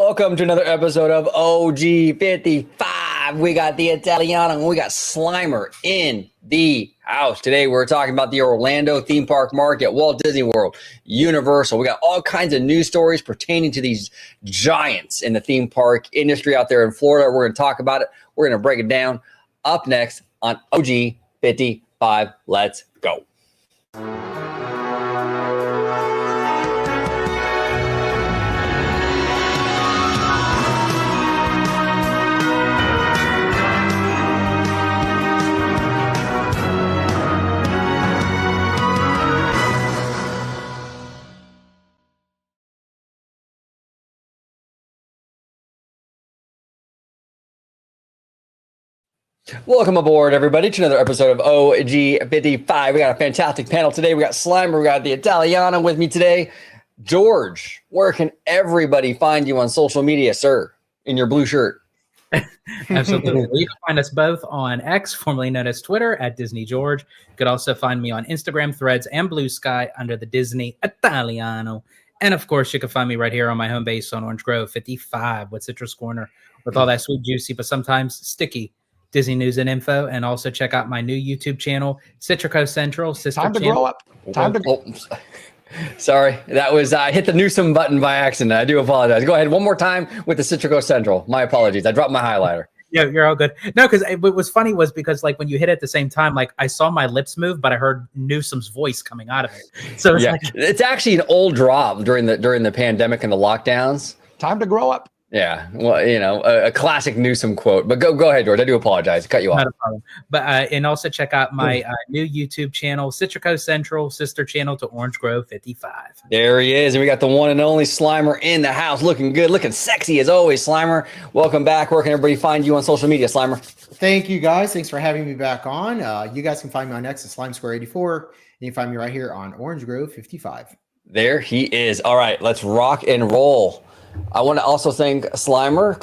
Welcome to another episode of OG55. We got the Italiano and we got Slimer in the house. Today we're talking about the Orlando theme park market, Walt Disney World, Universal. We got all kinds of news stories pertaining to these giants in the theme park industry out there in Florida. We're going to talk about it. We're going to break it down. Up next on OG55. Let's go. Welcome aboard, everybody, to another episode of OG55. We got a fantastic panel today. We got Slimer, we got the Italiano with me today. George, where can everybody find you on social media, sir, in your blue shirt? Absolutely. You can find us both on X, formerly known as Twitter, at Disney George. You could also find me on Instagram, Threads, and Blue Sky under the Disney Italiano. And of course, you can find me right here on my home base on Orange Grove 55 with Citrus Corner with all that sweet, juicy, but sometimes sticky Disney news and info. And also check out my new YouTube channel, Citrico Central. Time to grow up. Time to go. Sorry, that was I hit the Newsome button by accident. I do apologize. Go ahead one more time with the Citrico Central. My apologies. I dropped my highlighter. Yeah, you're all good. No, because what was funny was because like when you hit it at the same time, like I saw my lips move, but I heard Newsome's voice coming out of it. So it's it's actually an old drop during the pandemic and the lockdowns. Time to grow up. Yeah, well, you know, a classic Newsome quote. But go ahead, George. I do apologize. I cut you off. Not a problem. But and also check out my new YouTube channel, Citrico Central, sister channel to Orange Grove 55. There he is, and we got the one and only Slimer in the house, looking good, looking sexy as always. Slimer, welcome back. Where can everybody find you on social media, Slimer? Thank you, guys. Thanks for having me back on. You guys can find me on X at Slime Square 84, and you can find me right here on Orange Grove 55. There he is. All right, let's rock and roll. I want to also thank Slimer.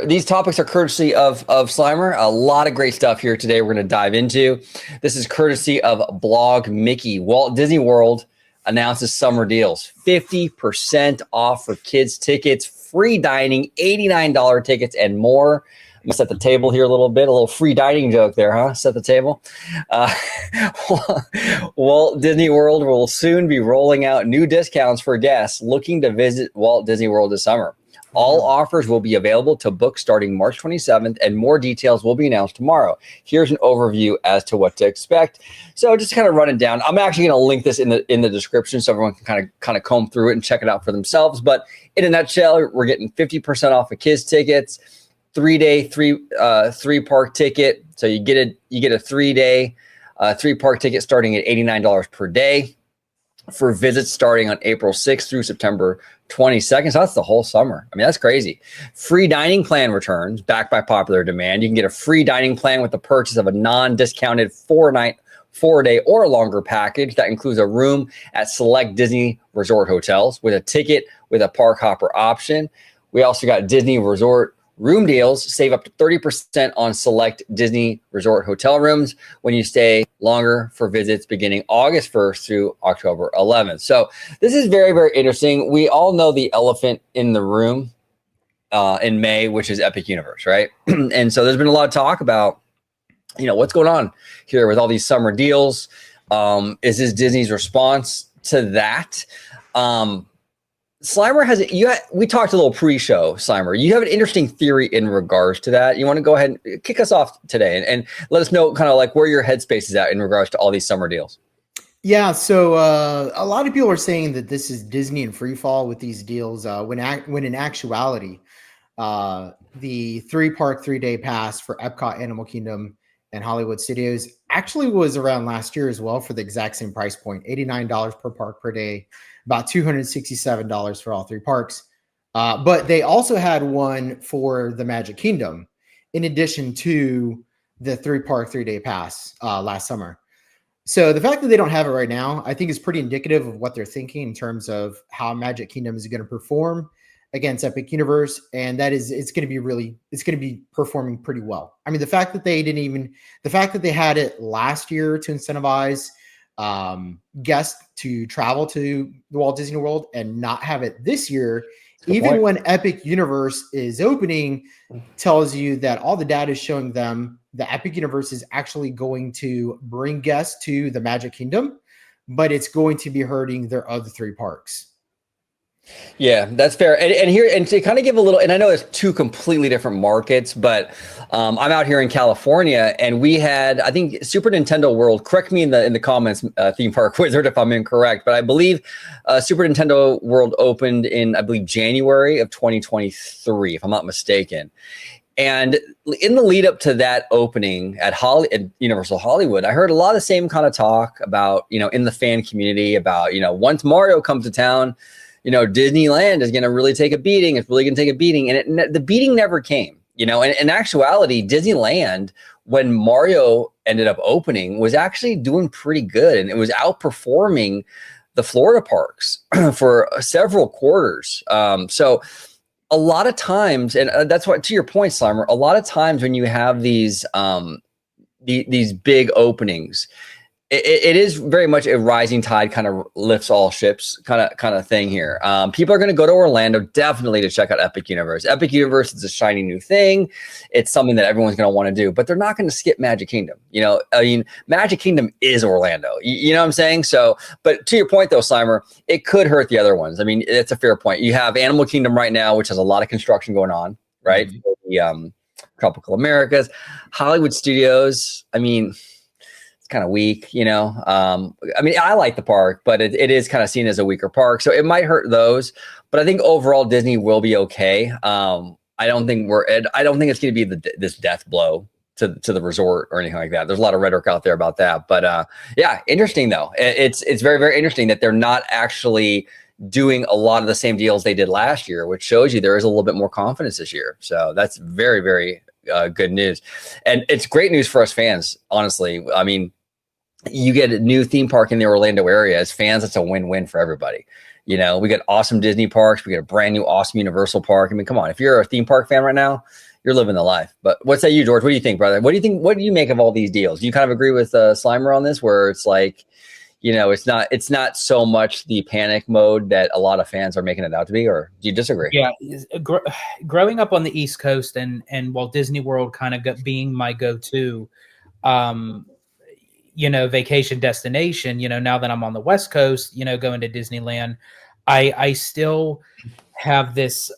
These topics are courtesy of Slimer. A lot of great stuff here today we're going to dive into. This is courtesy of Blog Mickey. Walt Disney World announces summer deals. 50% off for kids tickets, free dining, $89 tickets, and more. I'm going to set the table here a little bit. A little free dining joke there, huh? Set the table. Walt Disney World will soon be rolling out new discounts for guests looking to visit Walt Disney World this summer. All offers will be available to book starting March 27th, and more details will be announced tomorrow. Here's an overview as to what to expect. So just kind of run it down. I'm actually going to link this in the description so everyone can kind of comb through it and check it out for themselves. But in a nutshell, we're getting 50% off of kids tickets. 3-day, three park ticket. So you get a 3-day, 3-park ticket starting at $89 per day for visits starting on April 6th through September 22nd. So that's the whole summer. I mean, that's crazy. Free dining plan returns backed by popular demand. You can get a free dining plan with the purchase of a non-discounted 4-day or longer package that includes a room at select Disney resort hotels with a ticket with a park hopper option. We also got Disney resort room deals. Save up to 30% on select Disney resort hotel rooms when you stay longer for visits beginning August 1st through October 11th. So this is very, very interesting. We all know the elephant in the room in May, which is Epic Universe, right? And so there's been a lot of talk about, you know, what's going on here with all these summer deals. Is this Disney's response to that? Slimer we talked a little pre-show, Slimer. You have an interesting theory in regards to that. You want to go ahead and kick us off today and let us know kind of like where your headspace is at in regards to all these summer deals. Yeah, so a lot of people are saying that this is Disney and free fall with these deals, when in actuality, the 3-park 3-day pass for Epcot, Animal Kingdom, and Hollywood Studios actually was around last year as well for the exact same price point, $89 per park per day, about $267 for all 3 parks. But they also had one for the Magic Kingdom in addition to the 3-park 3-day pass last summer. So the fact that they don't have it right now, I think is pretty indicative of what they're thinking in terms of how Magic Kingdom is going to perform against Epic Universe. And that is, it's going to be performing pretty well. I mean, the fact that they had it last year to incentivize guests to travel to the Walt Disney World and not have it this year even point. when Epic Universe is opening, tells you that all the data is showing them the Epic Universe is actually going to bring guests to the Magic Kingdom, but it's going to be hurting their other 3 parks. Yeah, that's fair. And here, and to kind of give a little, and I know it's 2 completely different markets, but I'm out here in California, and we had, I think, Super Nintendo World. Correct me in the comments, Theme Park Wizard, if I'm incorrect, but I believe Super Nintendo World opened in, I believe, January of 2023, if I'm not mistaken. And in the lead up to that opening at Universal Hollywood, I heard a lot of the same kind of talk about, in the fan community about, once Mario comes to town, Disneyland is going to really take a beating. It's really going to take a beating. And the beating never came, and in actuality, Disneyland, when Mario ended up opening, was actually doing pretty good. And it was outperforming the Florida parks for several quarters. So a lot of times, and that's what, to your point, Slimer, a lot of times when you have these big openings, it is very much a rising tide kind of lifts all ships kind of thing here. People are going to go to Orlando definitely to check out Epic Universe. Epic Universe is a shiny new thing. It's something that everyone's going to want to do, but they're not going to skip Magic Kingdom. Magic Kingdom is Orlando. You know what I'm saying? So, but to your point though, Slimer, it could hurt the other ones. I mean, it's a fair point. You have Animal Kingdom right now, which has a lot of construction going on, right? Mm-hmm. For the Tropical Americas, Hollywood Studios. I mean, kind of weak, I mean, I like the park, but it is kind of seen as a weaker park, so it might hurt those. But I think overall Disney will be okay. I don't think it's going to be this death blow to the resort or anything like that. There's a lot of rhetoric out there about that, but yeah, interesting though. It's very, very interesting that they're not actually doing a lot of the same deals they did last year, which shows you there is a little bit more confidence this year. So that's very, very good news, and it's great news for us fans. Honestly, I mean, you get a new theme park in the Orlando area. As fans, it's a win-win for everybody. We got awesome Disney parks. We got a brand new awesome Universal park. I mean, come on. If you're a theme park fan right now, you're living the life. But what say you, George? What do you think, brother? What do you think? What do you make of all these deals? Do you kind of agree with Slimer on this, where it's like, it's not so much the panic mode that a lot of fans are making it out to be, or do you disagree? Yeah, growing up on the East Coast and Walt Disney World kind of being my go-to, vacation destination, now that I'm on the West Coast, going to Disneyland, I still have this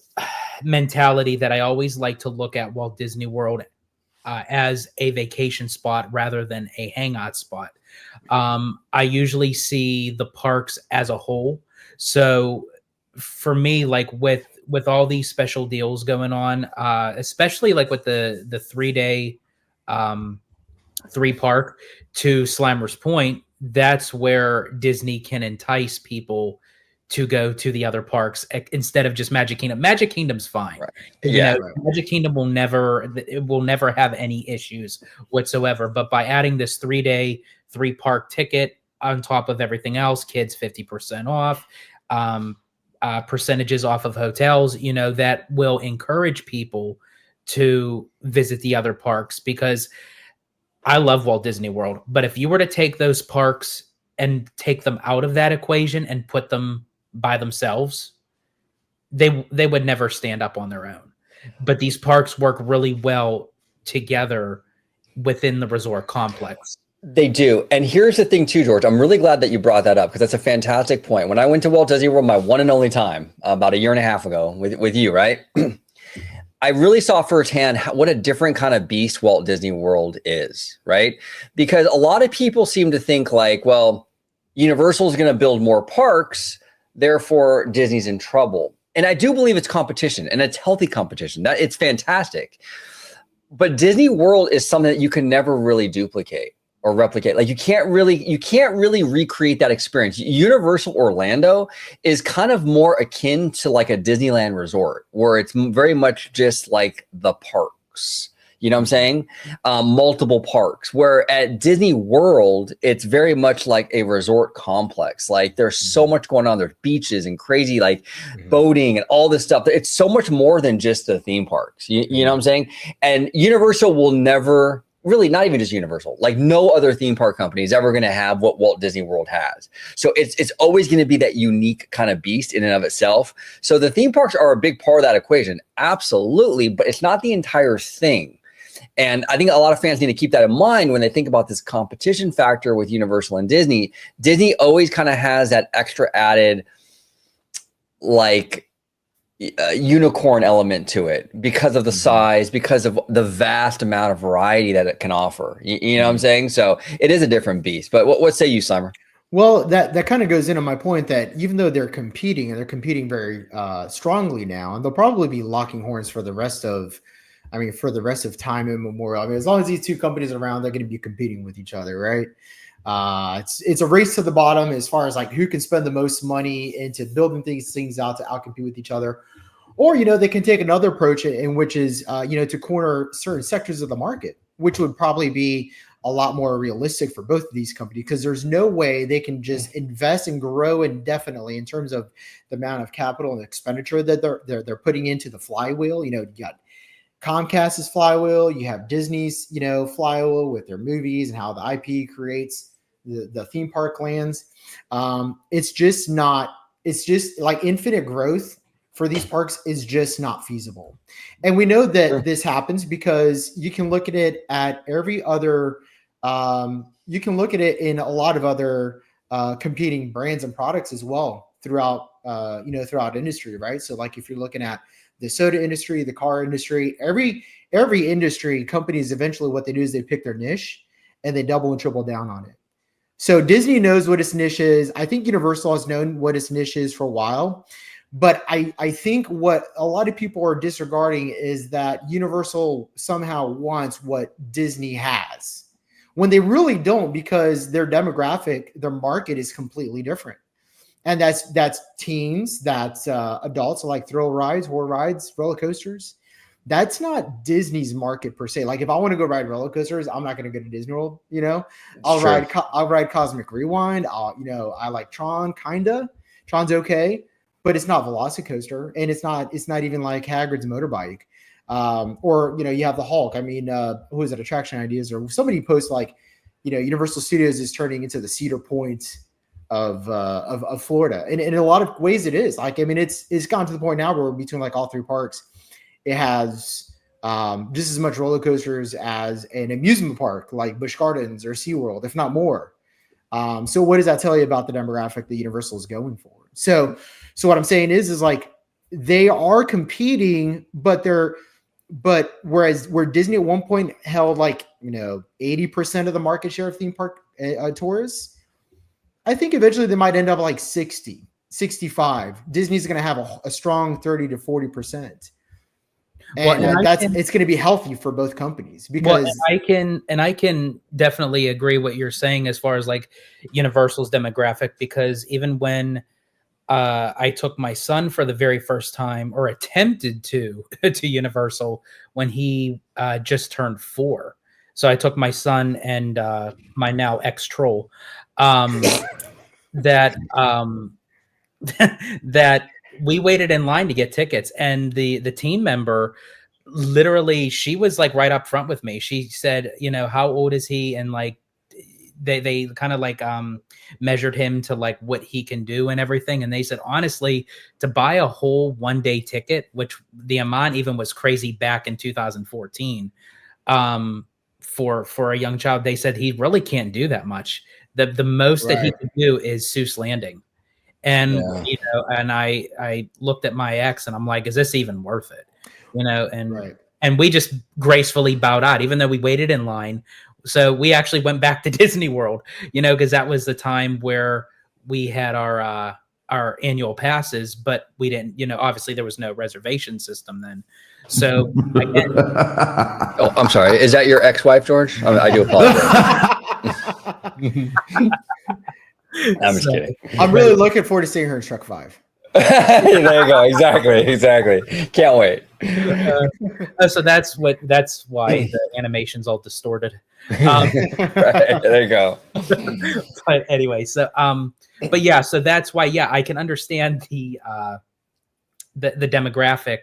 mentality that I always like to look at Walt Disney World as a vacation spot rather than a hangout spot. I usually see the parks as a whole. So for me, like with all these special deals going on, especially like with the 3-day 3-park, to Slimer's point, that's where Disney can entice people to go to the other parks instead of just Magic Kingdom. Magic Kingdom's fine. Right. Yeah. Right. Magic Kingdom will never have any issues whatsoever. But by adding this 3-day 3-park ticket on top of everything else, kids 50% off, percentages off of hotels, that will encourage people to visit the other parks, because I love Walt Disney World, but if you were to take those parks and take them out of that equation and put them by themselves, they would never stand up on their own. But these parks work really well together within the resort complex. They do. And here's the thing too, George, I'm really glad that you brought that up, because that's a fantastic point. When I went to Walt Disney World, my one and only time, about a year and a half ago with you, right? I really saw firsthand what a different kind of beast Walt Disney World is, right? Because a lot of people seem to think like, well, Universal is going to build more parks, therefore Disney's in trouble. And I do believe it's competition, and it's healthy competition. That it's fantastic. But Disney World is something that you can never really duplicate or replicate. Like you can't really recreate that experience. Universal Orlando is kind of more akin to like a Disneyland resort, where it's very much just like the parks. You know what I'm saying? Multiple parks. Where at Disney World, it's very much like a resort complex. Like there's so much going on. There's beaches and crazy like boating and all this stuff. It's so much more than just the theme parks. You know what I'm saying? And Universal will never really not even just Universal, like no other theme park company is ever going to have what Walt Disney World has. So it's always going to be that unique kind of beast in and of itself. So the theme parks are a big part of that equation. Absolutely. But it's not the entire thing. And I think a lot of fans need to keep that in mind when they think about this competition factor with Universal and Disney. Disney always kind of has that extra added, like, unicorn element to it because of the size, because of the vast amount of variety that it can offer. You know what I'm saying? So it is a different beast. But what say you, Summer? Well, that kind of goes into my point that even though they're competing, and they're competing very strongly now, and they'll probably be locking horns for the rest of time immemorial. I mean, as long as these two companies are around, they're going to be competing with each other, right? It's a race to the bottom as far as like who can spend the most money into building these things out to outcompete with each other. Or, they can take another approach in which is, to corner certain sectors of the market, which would probably be a lot more realistic for both of these companies, because there's no way they can just invest and grow indefinitely in terms of the amount of capital and expenditure that they're putting into the flywheel. You got Comcast's flywheel, you have Disney's, flywheel with their movies and how the IP creates the theme park lands. It's just like infinite growth for these parks is just not feasible. And we know that this happens because you can look at it at every other, you can look at it in a lot of other competing brands and products as well throughout industry, right? So like if you're looking at the soda industry, the car industry, every industry, companies eventually what they do is they pick their niche and they double and triple down on it. So Disney knows what its niche is. I think Universal has known what its niche is for a while. But I think what a lot of people are disregarding is that Universal somehow wants what Disney has, when they really don't, because their demographic, their market is completely different. And that's teens, that's adults like thrill rides, horror rides, roller coasters. That's not Disney's market per se. Like if I want to go ride roller coasters, I'm not going to go to Disney World. I'll ride Cosmic Rewind. I like Tron, kinda. Tron's okay. But it's not Velocicoaster, and it's not even like Hagrid's motorbike, or you have the Hulk. I mean, who is it? Attraction Ideas, or somebody posts like, Universal Studios is turning into the Cedar Point of Florida, and in a lot of ways it is. Like, I mean, it's gotten to the point now where between like all three parks, it has just as much roller coasters as an amusement park like Busch Gardens or SeaWorld, if not more. So what does that tell you about the demographic that Universal is going for? So what I'm saying is like they are competing, but whereas Disney at one point held like 80% of the market share of theme park tourists, I think eventually they might end up like 60, 65. Disney's going to have a strong 30 to 40%. And it's going to be healthy for both companies, because I can definitely agree what you're saying as far as like Universal's demographic, because even when I took my son for the very first time, or attempted to Universal when he just turned 4. So I took my son and my now ex-troll, that we waited in line to get tickets, and the team member, literally, she was like right up front with me. She said, how old is he? And like, they kind of like measured him to like what he can do and everything. And they said, honestly, to buy a whole one-day ticket, which the amount even was crazy back in 2014, for a young child, they said he really can't do that much. The most that he can do is Seuss Landing. And, and I looked at my ex and I'm like, is this even worth it? And we just gracefully bowed out, even though we waited in line. So we actually went back to Disney World, because that was the time where we had our annual passes, but we didn't, obviously there was no reservation system then. So oh, I'm sorry. Is that your ex-wife, George? I do apologize. I'm just kidding. I'm really looking forward to seeing her in Shrek 5. There you go. Exactly. Can't wait. So that's why the animation's all distorted. Right, there you go. But anyway, so but yeah, so that's why I can understand the demographic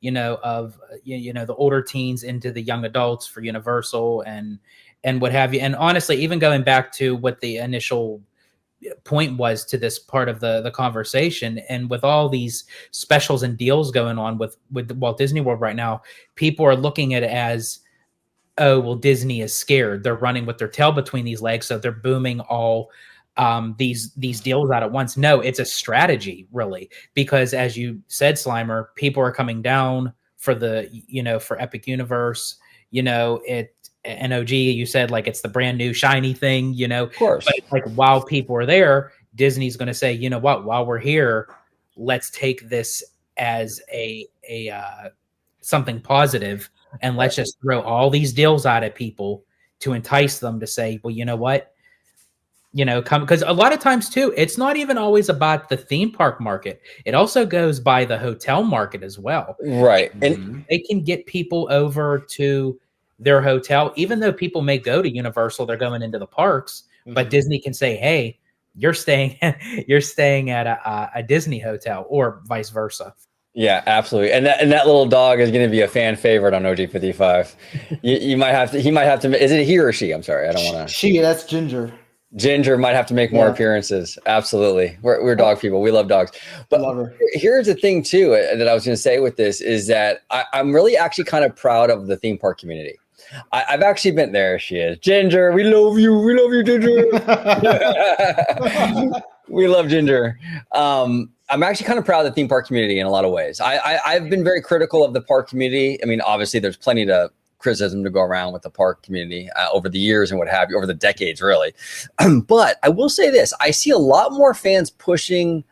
of the older teens into the young adults for Universal and what have you. And honestly, even going back to what the initial point was to this part of the conversation, and with all these specials and deals going on with Walt Disney World right now, people are looking at it as, oh, well, Disney is scared. They're running with their tail between these legs, so they're booming all these deals out at once. No, it's a strategy, really, because as you said, Slimer, people are coming down for for Epic Universe. NOG, you said like it's the brand new shiny thing, Of course. But like while people are there, Disney's going to say, you know what? While we're here, let's take this as a something positive, and let's just throw all these deals out at people to entice them to say, well, you know what? Come, because a lot of times too, it's not even always about the theme park market. It also goes by the hotel market as well. Right. And they can get people over to their hotel, even though people may go to Universal, they're going into the parks, but Disney can say, hey, you're staying at a Disney hotel, or vice versa. Yeah, absolutely. And that little dog is going to be a fan favorite on OG55. He might have to, is it he or she? I'm sorry. I don't want to. That's Ginger. Ginger might have to make more appearances. Absolutely. We're dog people. We love dogs. But here's the thing too, that I was going to say with this is that I'm really actually kind of proud of the theme park community. I've actually been there. She is Ginger. We love you. We love you, Ginger. We love Ginger. I'm actually kind of proud of the theme park community in a lot of ways. I've been very critical of the park community. I mean, obviously there's plenty to criticism to go around with the park community over the years and what have you, over the decades, really. But I will say this, I see a lot more fans pushing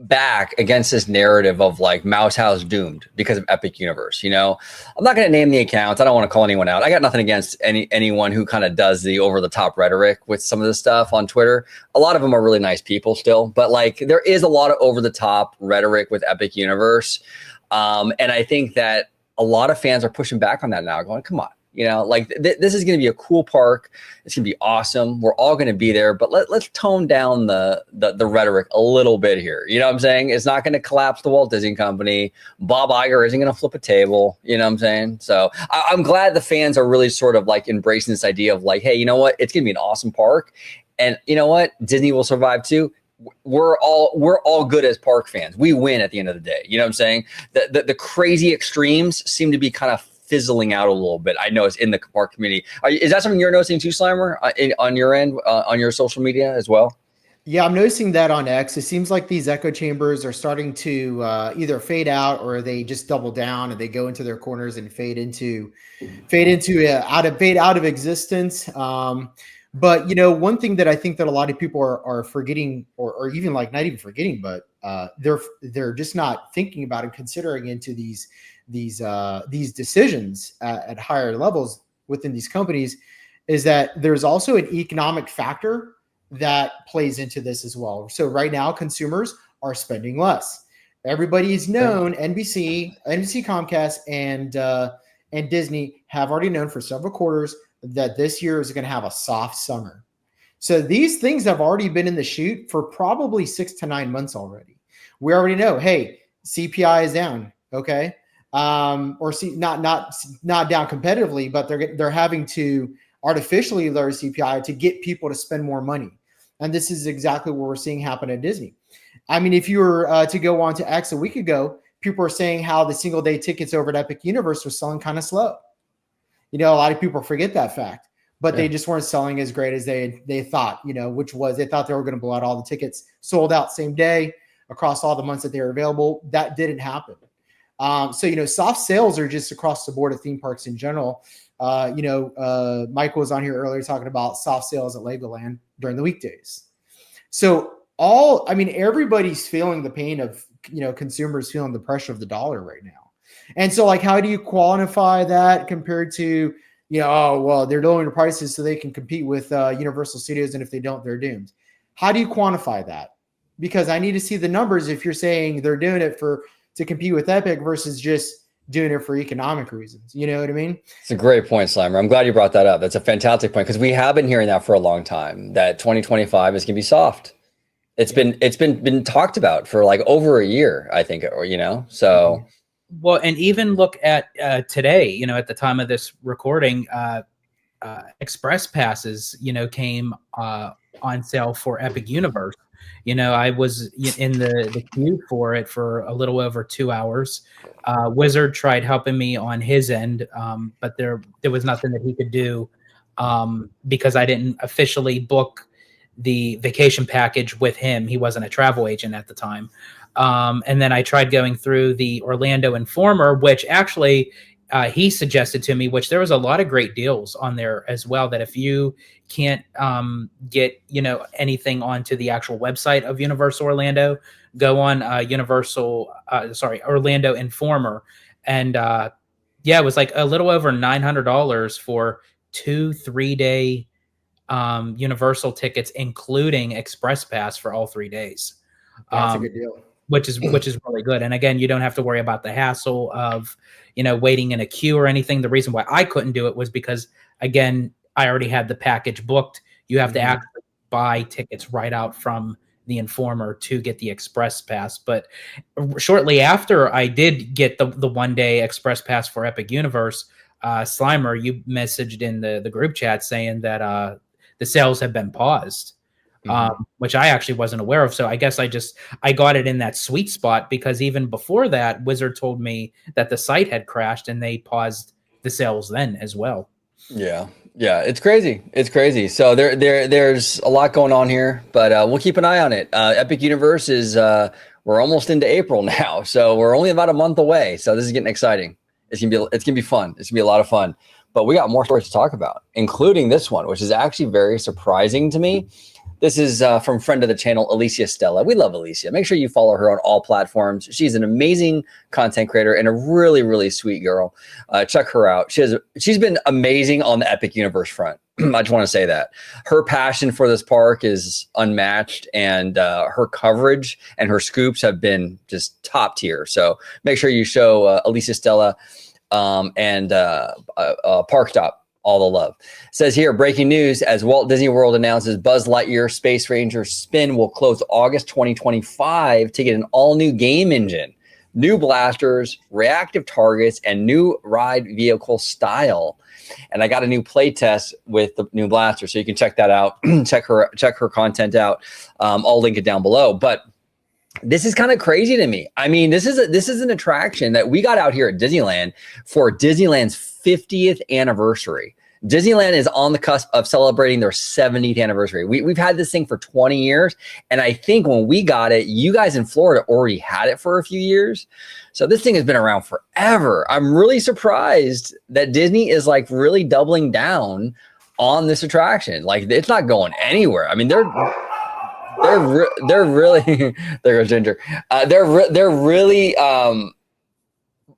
back against this narrative of like Mouse House doomed because of Epic Universe. I'm not going to name the accounts. I don't want to call anyone out. I got nothing against anyone who kind of does the over the top rhetoric with some of this stuff on Twitter. A lot of them are really nice people still, but like there is a lot of over the top rhetoric with Epic Universe. And I think that a lot of fans are pushing back on that now, going, come on. This is going to be a cool park. It's going to be awesome. We're all going to be there, but let's tone down the rhetoric a little bit here. You know what I'm saying? It's not going to collapse the Walt Disney Company. Bob Iger isn't going to flip a table. You know what I'm saying? So I'm glad the fans are really sort of like embracing this idea of like, hey, you know what? It's going to be an awesome park. And you know what? Disney will survive too. We're all good as park fans. We win at the end of the day. You know what I'm saying? The crazy extremes seem to be kind of fizzling out a little bit. I know it's in the park community. Is that something you're noticing too, Slimer, on your end, on your social media as well? Yeah, I'm noticing that on X. It seems like these echo chambers are starting to either fade out, or they just double down and they go into their corners and fade out of existence. But one thing that I think that a lot of people are forgetting, or even like not even forgetting, but they're just not thinking about and considering into these decisions at higher levels within these companies, is that there's also an economic factor that plays into this as well. So right now, consumers are spending less. Everybody's known, NBC, Comcast, and Disney have already known for several quarters that this year is going to have a soft summer. So these things have already been in the chute for probably 6 to 9 months already. We already know, hey, CPI is down, okay? Not down competitively, but they're having to artificially lower CPI to get people to spend more money. And this is exactly what we're seeing happen at Disney. I mean, if you were to go on to X a week ago, people were saying how the single day tickets over at Epic Universe were selling kind of slow. A lot of people forget that fact, but they just weren't selling as great as they thought, which was they thought they were going to blow out all the tickets sold out same day across all the months that they were available. That didn't happen. So soft sales are just across the board of theme parks in general. Michael was on here earlier talking about soft sales at Legoland during the weekdays. So everybody's feeling the pain of, consumers feeling the pressure of the dollar right now. And so like, how do you quantify that compared to, they're lowering the prices so they can compete with Universal Studios. And if they don't, they're doomed. How do you quantify that? Because I need to see the numbers if you're saying they're doing it to compete with Epic versus just doing it for economic reasons. You know what I mean? It's a great point, Slimer. I'm glad you brought that up. That's a fantastic point, because we have been hearing that for a long time, that 2025 is going to be soft. It's been talked about for like over a year, I think, so Well, and even look at today, you know, at the time of this recording, Express passes, you know, came on sale for Epic Universe. You know, I was in the queue for it for a little over 2 hours. Wizard tried helping me on his end, but there was nothing that he could do because I didn't officially book the vacation package with him. He wasn't a travel agent at the time. And then I tried going through the Orlando Informer, which actually he suggested to me, which there was a lot of great deals on there as well, that if you can't get, you know, anything onto the actual website of Universal Orlando, go on Orlando Informer. And yeah, it was like a little over $900 for 2 3-day Universal tickets, including Express Pass for all 3 days. That's a good deal. Which is really good. And again, you don't have to worry about the hassle of, you know, waiting in a queue or anything. The reason why I couldn't do it was because, again, I already had the package booked. You have to actually buy tickets right out from the Informer to get the Express Pass. But shortly after I did get the 1-day Express Pass for Epic Universe, Slimer, you messaged in the group chat saying that the sales have been paused. Which I actually wasn't aware of. So I guess I got it in that sweet spot, because even before that, Wizard told me that the site had crashed and they paused the sales then as well. Yeah. It's crazy. So there's a lot going on here, but we'll keep an eye on it. Epic Universe is we're almost into April now, so we're only about a month away. So this is getting exciting. It's gonna be fun. It's gonna be a lot of fun. But we got more stories to talk about, including this one, which is actually very surprising to me. This is from friend of the channel, Alicia Stella. We love Alicia. Make sure you follow her on all platforms. She's an amazing content creator and a really, really sweet girl. Check her out. She's been amazing on the Epic Universe front. I just want to say that. Her passion for this park is unmatched, and her coverage and her scoops have been just top tier. So make sure you show Alicia Stella and Park Stop all the love. It says here, breaking news, as Walt Disney World announces Buzz Lightyear Space Ranger Spin will close August 2025 to get an all-new game engine, new blasters, reactive targets, and new ride vehicle style. And I got a new play test with the new blaster, so you can check that out. check her content out. I'll link it down below. But this is kind of crazy to me. I mean, this is an attraction that we got out here at Disneyland for Disneyland's 50th anniversary. Disneyland is on the cusp of celebrating their 70th anniversary. We've had this thing for 20 years. And I think when we got it, you guys in Florida already had it for a few years. So this thing has been around forever. I'm really surprised that Disney is like really doubling down on this attraction. Like, it's not going anywhere. I mean, they're really there goes Ginger. They're really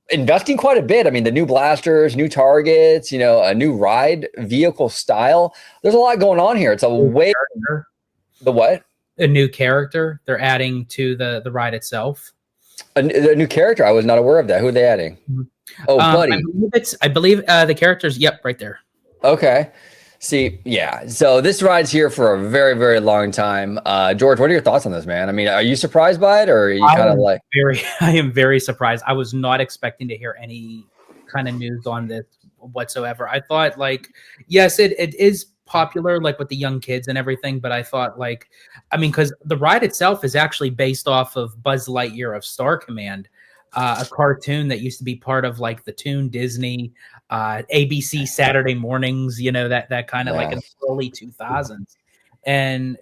investing quite a bit. I mean, the new blasters, new targets, you know, a new ride vehicle style. There's a lot going on here. It's a way. The what? A new character they're adding to the ride itself. A new character. I was not aware of that. Who are they adding? Oh, buddy. I believe the characters. Yep, right there. Okay. See, yeah. So this ride's here for a very, very long time. George, what are your thoughts on this, man? I mean, are you surprised by it, or are you kind of like I am very surprised. I was not expecting to hear any kind of news on this whatsoever. I thought, like, yes, it is popular, like with the young kids and everything, but I thought, like, I mean, because the ride itself is actually based off of Buzz Lightyear of Star Command, a cartoon that used to be part of like the Toon Disney, ABC Saturday mornings, you know, that kind of like in the early 2000s. And,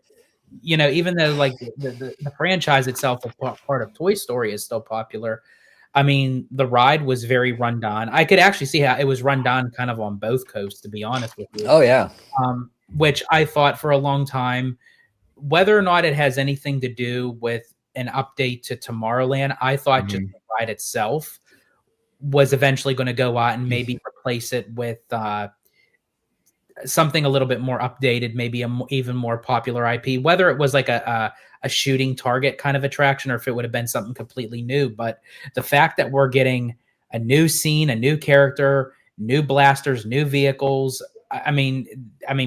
you know, even though like the franchise itself, part of Toy Story, is still popular, I mean, the ride was very run down. I could actually see how it was run down kind of on both coasts, to be honest with you. Oh, yeah. Which I thought for a long time, whether or not it has anything to do with an update to Tomorrowland, I thought just the ride itself was eventually going to go out and maybe replace it with something a little bit more updated, maybe even more popular IP, whether it was like a shooting target kind of attraction or if it would have been something completely new. But the fact that we're getting a new scene, a new character, new blasters, new vehicles, I mean,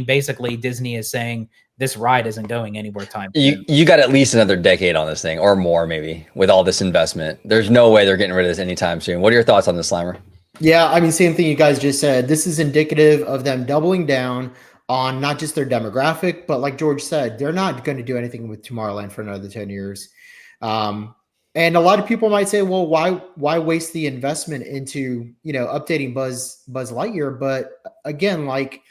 basically Disney is saying this ride isn't going anywhere time soon. You got at least another decade on this thing, or more maybe, with all this investment. There's no way they're getting rid of this anytime soon. What are your thoughts on this, Slimer? Yeah, I mean, same thing you guys just said. This is indicative of them doubling down on not just their demographic, but like George said, they're not going to do anything with Tomorrowland for another 10 years. And a lot of people might say, well, why waste the investment into, updating Buzz Lightyear? But again, like,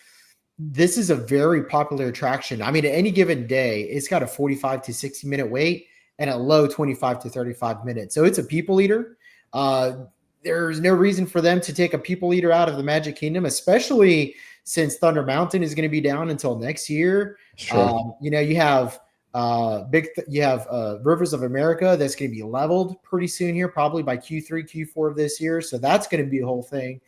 this is a very popular attraction. I mean, at any given day, it's got a 45 to 60 minute wait and a low 25 to 35 minutes. So it's a people eater. There's no reason for them to take a people eater out of the Magic Kingdom, especially since Thunder Mountain is going to be down until next year. Sure. You have Rivers of America that's going to be leveled pretty soon here, probably by Q3, Q4 of this year. So that's going to be a whole thing.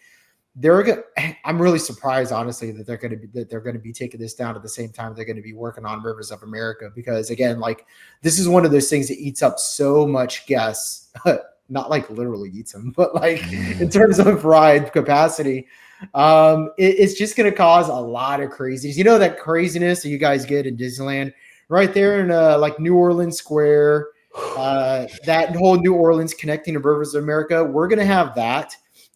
I'm really surprised, honestly, that they're going to be taking this down at the same time they're going to be working on Rivers of America, because again, like, this is one of those things that eats up so much guests, not like literally eats them, but like in terms of ride capacity. It's just going to cause a lot of craziness. You know, that craziness that you guys get in Disneyland right there in like New Orleans Square, that whole New Orleans connecting to Rivers of America. We're going to have that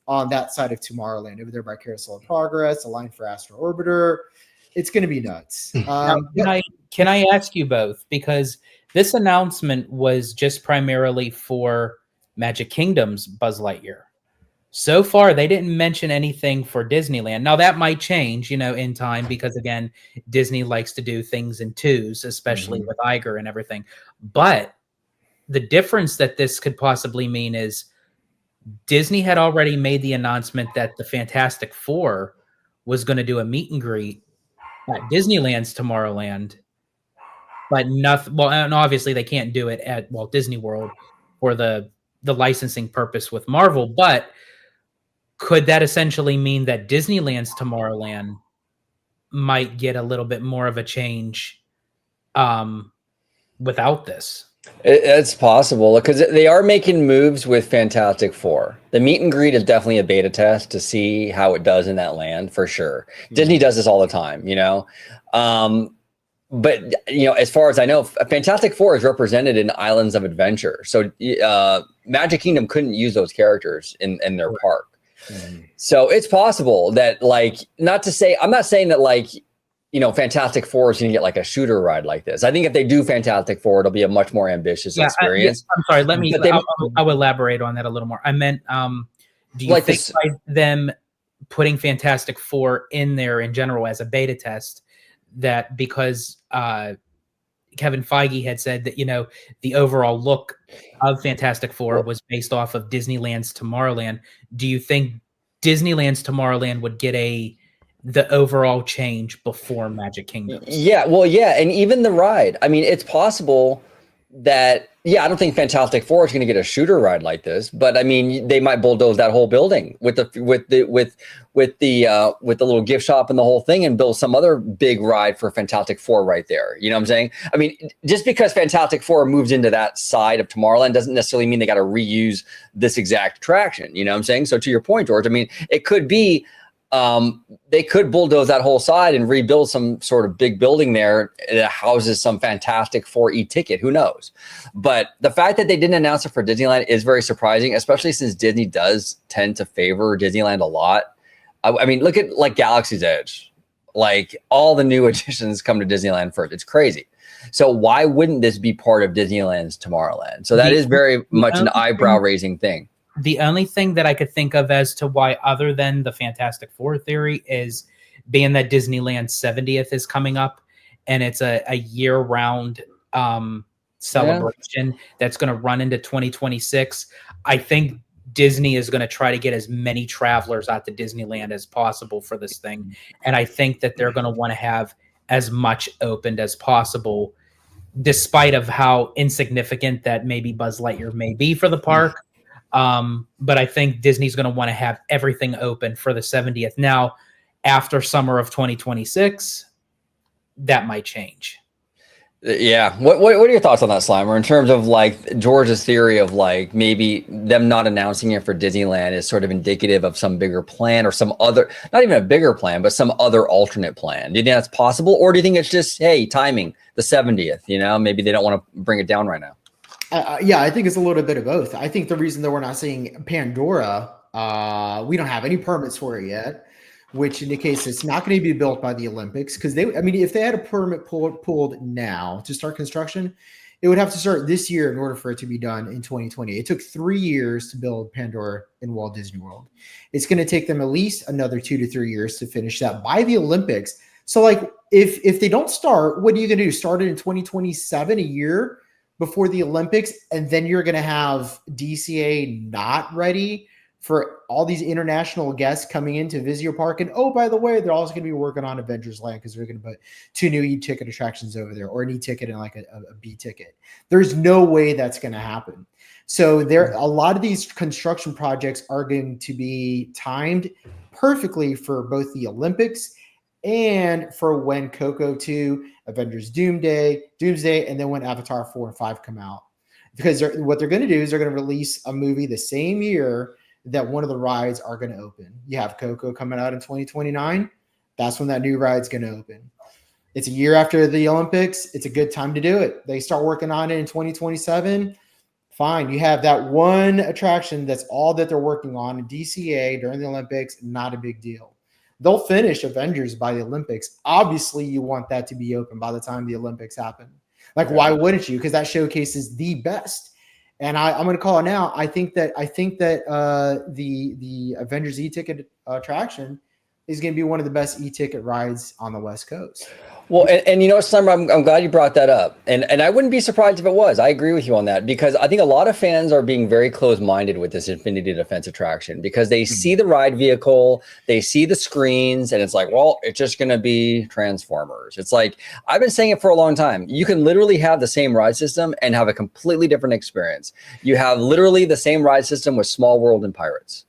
on that side of Tomorrowland, over there by Carousel of Progress, a line for Astro Orbiter. It's going to be nuts. Can I ask you both, because this announcement was just primarily for Magic Kingdom's Buzz Lightyear. So far, they didn't mention anything for Disneyland. Now, that might change, in time, because again, Disney likes to do things in twos, especially with Iger and everything. But the difference that this could possibly mean is Disney had already made the announcement that the Fantastic Four was going to do a meet and greet at Disneyland's Tomorrowland, but nothing. Well, and obviously they can't do it at Walt Disney World for the licensing purpose with Marvel. But could that essentially mean that Disneyland's Tomorrowland might get a little bit more of a change without this? It's possible, because they are making moves with Fantastic Four. The meet and greet is definitely a beta test to see how it does in that land, for sure. Disney does this all the time, but as far as I know, Fantastic Four is represented in Islands of Adventure, so Magic Kingdom couldn't use those characters in their park. So it's possible that, like, I'm not saying that, like, Fantastic Four is going to get like a shooter ride like this. I think if they do Fantastic Four, it'll be a much more ambitious experience. I'm sorry. I'll elaborate on that a little more. I meant, do you think by them putting Fantastic Four in there in general as a beta test, that because Kevin Feige had said that, the overall look of Fantastic Four was based off of Disneyland's Tomorrowland, do you think Disneyland's Tomorrowland would get the overall change before Magic Kingdom? Yeah, and even the ride. I mean, it's possible that, I don't think Fantastic Four is going to get a shooter ride like this, but I mean, they might bulldoze that whole building with the little gift shop and the whole thing, and build some other big ride for Fantastic Four right there. You know what I'm saying? I mean, just because Fantastic Four moves into that side of Tomorrowland doesn't necessarily mean they got to reuse this exact attraction. You know what I'm saying? So to your point, George, I mean, it could be, they could bulldoze that whole side and rebuild some sort of big building there that houses some Fantastic Four e-ticket. Who knows? But the fact that they didn't announce it for Disneyland is very surprising, especially since Disney does tend to favor Disneyland a lot. I mean, look at like Galaxy's Edge. Like, all the new additions come to Disneyland first. It's crazy. So why wouldn't this be part of Disneyland's Tomorrowland? So that is very much an eyebrow-raising thing. The only thing that I could think of as to why, other than the Fantastic Four theory, is being that Disneyland's 70th is coming up, and it's a year-round celebration that's going to run into 2026. I think Disney is going to try to get as many travelers out to Disneyland as possible for this thing, and I think that they're going to want to have as much opened as possible, despite of how insignificant that maybe Buzz Lightyear may be for the park. But I think Disney's going to want to have everything open for the 70th. Now, after summer of 2026, that might change. Yeah. What are your thoughts on that, Slimer, in terms of like George's theory of like maybe them not announcing it for Disneyland is sort of indicative of some bigger plan or some other, not even a bigger plan, but some other alternate plan? Do you think that's possible? Or do you think it's just, hey, timing, the 70th, you know, maybe they don't want to bring it down right now? Yeah, I think it's a little bit of both. I think the reason that we're not seeing Pandora, we don't have any permits for it yet, which indicates it's not going to be built by the Olympics. Because I mean, if they had a permit pulled now to start construction, it would have to start this year in order for it to be done in 2020. It took 3 years to build Pandora in Walt Disney World. It's going to take them at least another 2 to 3 years to finish that by the Olympics. So, like, if they don't start, what are you going to do? Start it in 2027, a year before the Olympics, and then you're going to have DCA not ready for all these international guests coming into Vizio Park. And oh, by the way, they're also going to be working on Avengers Land because they're going to put 2 new e-ticket attractions over there, or an e-ticket and like a B ticket. There's no way that's going to happen. So a lot of these construction projects are going to be timed perfectly for both the Olympics and for when Coco 2, Avengers Doomsday, and then when Avatar 4 and 5 come out. Because what they're going to do is they're going to release a movie the same year that one of the rides are going to open. You have Coco coming out in 2029. That's when that new ride's going to open. It's a year after the Olympics. It's a good time to do it. They start working on it in 2027. Fine. You have that one attraction that's all that they're working on in DCA during the Olympics. Not a big deal. They'll finish Avengers by the Olympics. Obviously, you want that to be open by the time the Olympics happen. Like, why wouldn't you? Because that showcases the best. And I'm going to call it now. I think that the Avengers e-ticket attraction is going to be one of the best e-ticket rides on the West Coast. Well, and you know, Summer, I'm glad you brought that up. And I wouldn't be surprised if it was. I agree with you on that, because I think a lot of fans are being very closed-minded with this Infinity Defense attraction, because they see the ride vehicle, they see the screens, and it's like, well, it's just going to be Transformers. It's like, I've been saying it for a long time. You can literally have the same ride system and have a completely different experience. You have literally the same ride system with Small World and Pirates.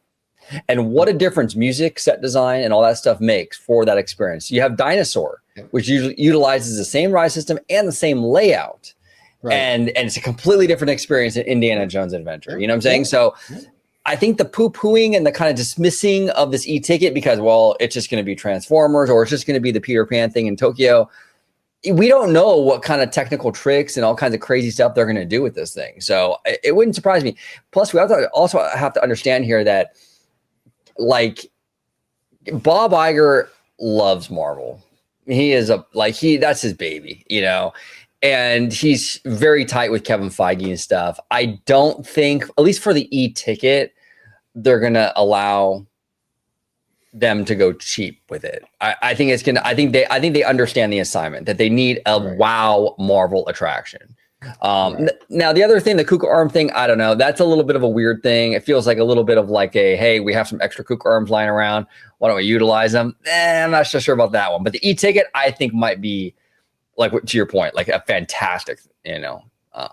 And what a difference music, set design, and all that stuff makes for that experience. You have Dinosaur, which usually utilizes the same ride system and the same layout. Right. And it's a completely different experience in Indiana Jones Adventure. You know what I'm saying? So I think the poo-pooing and the kind of dismissing of this e-ticket because, well, it's just going to be Transformers or it's just going to be the Peter Pan thing in Tokyo. We don't know what kind of technical tricks and all kinds of crazy stuff they're going to do with this thing. So it wouldn't surprise me. Plus, we also have to understand here that, like, Bob Iger loves Marvel. He is that's his baby, you know, and he's very tight with Kevin Feige and stuff. I don't think, at least for the e-ticket, they're going to allow them to go cheap with it. I think they understand the assignment that they need a wow Marvel attraction. Now the other thing, the Kuka arm thing, I don't know. That's a little bit of a weird thing. It feels like a little bit of like a, hey, we have some extra Kuka arms lying around. Why don't we utilize them? I'm not so sure about that one. But the e-ticket, I think, might be, like, to your point, like a fantastic,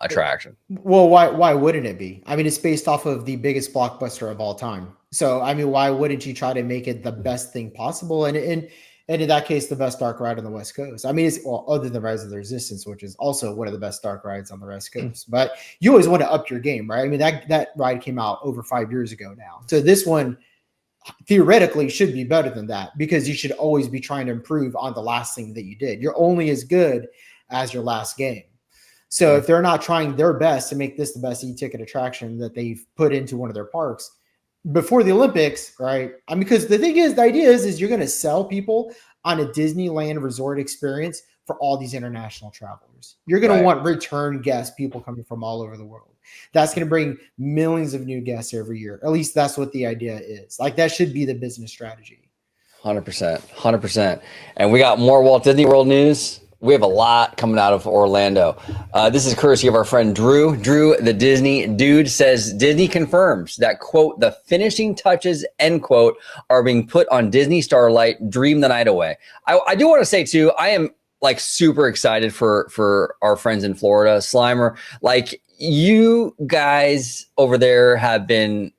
attraction. Well, why wouldn't it be? I mean, it's based off of the biggest blockbuster of all time. So, I mean, why wouldn't you try to make it the best thing possible? And in that case, the best dark ride on the West Coast. I mean, it's other than Rise of the Resistance, which is also one of the best dark rides on the West Coast. But you always want to up your game, right? I mean, that ride came out over 5 years ago now. So this one theoretically should be better than that, because you should always be trying to improve on the last thing that you did. You're only as good as your last game. So if they're not trying their best to make this the best e-ticket attraction that they've put into one of their parks before the Olympics, right? I mean, because the idea is you're going to sell people on a Disneyland resort experience for all these international travelers. You're going to want return guests, people coming from all over the world. That's going to bring millions of new guests every year. At least that's what the idea is. Like, that should be the business strategy. 100%. And we got more Walt Disney World news. We have a lot coming out of Orlando. This is courtesy of our friend Drew. Drew, the Disney dude, says Disney confirms that, quote, the finishing touches, end quote, are being put on Disney Starlight Dream the Night Away. I do want to say, too, I am, like, super excited for our friends in Florida. Slimer, like, you guys over there have been,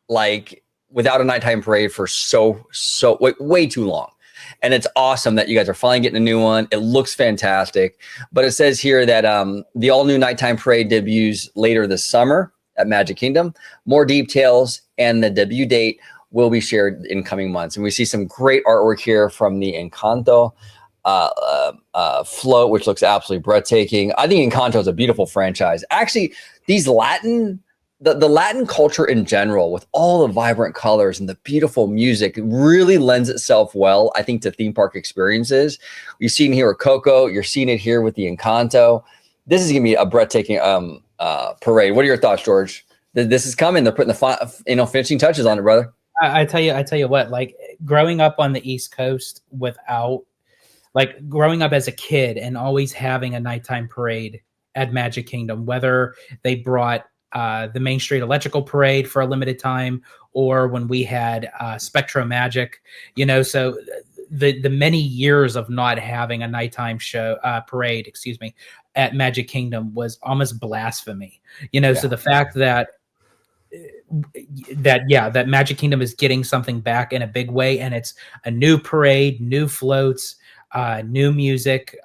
like, without a nighttime parade for so way too long. And it's awesome that you guys are finally getting a new one. It looks fantastic. But it says here that the all-new nighttime parade debuts later this summer at Magic Kingdom. More details and the debut date will be shared in coming months. And we see some great artwork here from the Encanto float, which looks absolutely breathtaking. I think Encanto is a beautiful franchise. Actually, these the Latin culture in general, with all the vibrant colors and the beautiful music, really lends itself well, I think, to theme park experiences. You've seen here with Coco. You're seeing it here with the Encanto. This is going to be a breathtaking parade. What are your thoughts, George? This is coming. They're putting the finishing touches on it, brother. I tell you what, like growing up on the East Coast without, like growing up as a kid and always having a nighttime parade at Magic Kingdom, whether they brought the Main Street Electrical Parade for a limited time, or when we had Spectro Magic, so the many years of not having a nighttime parade, at Magic Kingdom was almost blasphemy, So the fact that Magic Kingdom is getting something back in a big way, and it's a new parade, new floats, new music.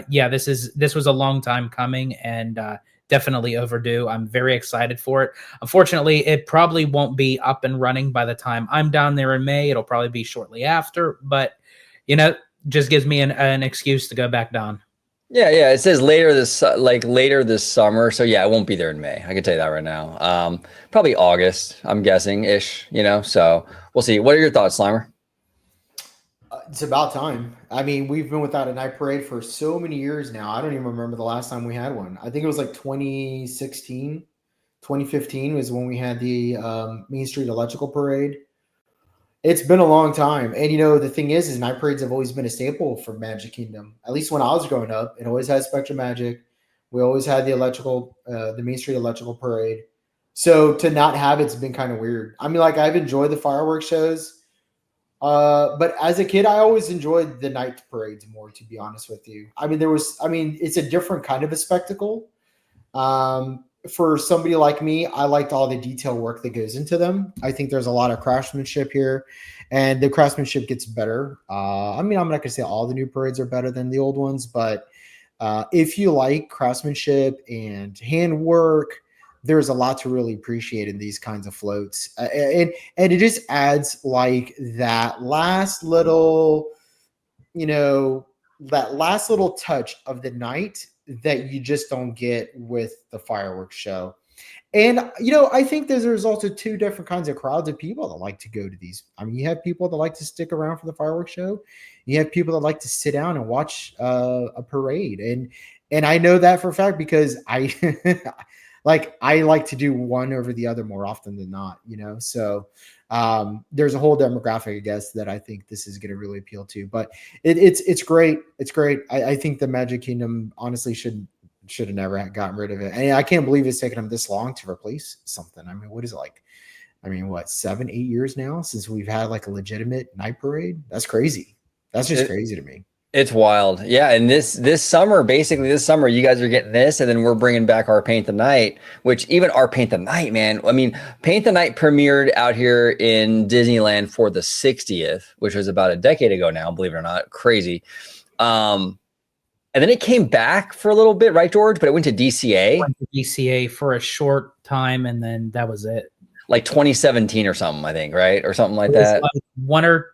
This was a long time coming, and definitely overdue. I'm very excited for it. Unfortunately, it probably won't be up and running by the time I'm down there in May. It'll probably be shortly after, but just gives me an excuse to go back down. Yeah. It says later this summer. So yeah, it won't be there in May. I can tell you that right now. Probably August, I'm guessing ish. So we'll see. What are your thoughts, Slimer? It's about time. I mean, we've been without a night parade for so many years now. I don't even remember the last time we had one. I think it was like 2016, 2015 was when we had the Main Street Electrical Parade. It's been a long time. And, the thing is night parades have always been a staple for Magic Kingdom. At least when I was growing up, it always had Spectrum Magic. We always had the Main Street Electrical Parade. So to not have it's been kind of weird. I mean, like, I've enjoyed the fireworks shows. But as a kid, I always enjoyed the night parades more, to be honest with you. I mean, it's a different kind of a spectacle. For somebody like me, I liked all the detail work that goes into them. I think there's a lot of craftsmanship here, and the craftsmanship gets better. I mean, I'm not going to say all the new parades are better than the old ones, but if you like craftsmanship and handwork, there's a lot to really appreciate in these kinds of floats. And it just adds like that last little touch of the night that you just don't get with the fireworks show. And, I think there's also two different kinds of crowds of people that like to go to these. I mean, you have people that like to stick around for the fireworks show. You have people that like to sit down and watch a parade. And I know that for a fact because I like to do one over the other more often than not, so there's a whole demographic, I guess, that I think this is going to really appeal to, but it's great. It's great. I think the Magic Kingdom honestly should have never gotten rid of it. And I can't believe it's taken them this long to replace something. I mean, what is it like? I mean, 7-8 years now since we've had like a legitimate night parade? That's crazy. That's just crazy to me. It's wild. Yeah. And this summer, you guys are getting this, and then we're bringing back our Paint the Night, which even our Paint the Night, man, I mean, Paint the Night premiered out here in Disneyland for the 60th, which was about a decade ago now, believe it or not. Crazy. And then it came back for a little bit, right, George? But it went to DCA. DCA for a short time, and then that was it. Like 2017 or something, I think, right? Or something like that. Like one or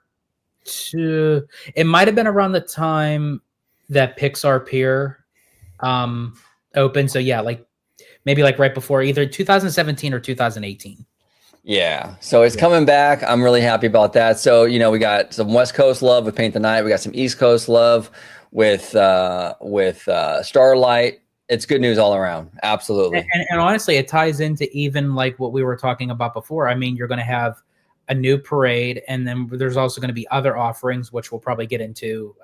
two. It might have been around the time that Pixar Pier opened. So yeah, maybe right before either 2017 or 2018. Yeah. So it's coming back. I'm really happy about that. So, we got some West Coast love with Paint the Night. We got some East Coast love with Starlight. It's good news all around. Absolutely. And honestly, it ties into even like what we were talking about before. I mean, you're going to have a new parade, and then there's also going to be other offerings, which we'll probably get into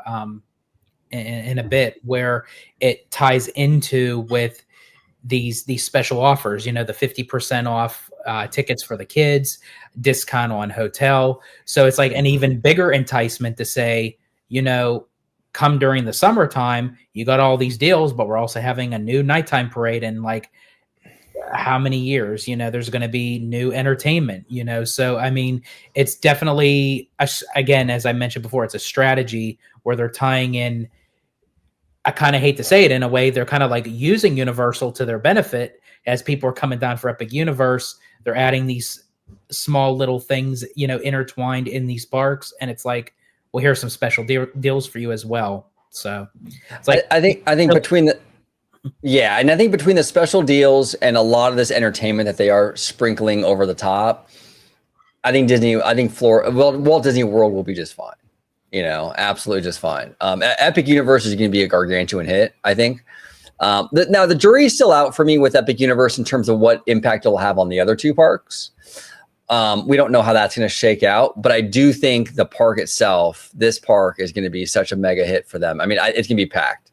in a bit, where it ties into with these special offers, the 50% off tickets for the kids, discount on hotel. So it's like an even bigger enticement to say, come during the summertime, you got all these deals, but we're also having a new nighttime parade. And how many years, there's going to be new entertainment, so I mean, it's definitely again, as I mentioned before, it's a strategy where they're tying in, I kind of hate to say it, in a way they're kind of like using Universal to their benefit. As people are coming down for Epic Universe, they're adding these small little things, intertwined in these parks, and it's like, well, here's some special deals for you as well. So it's like, I think between the and I think between the special deals and a lot of this entertainment that they are sprinkling over the top, I think Walt Disney World will be just fine. Absolutely just fine. Epic Universe is going to be a gargantuan hit, I think. Now the jury is still out for me with Epic Universe in terms of what impact it'll have on the other two parks. We don't know how that's going to shake out, but I do think the park itself, this park is going to be such a mega hit for them. I mean, it's going to be packed,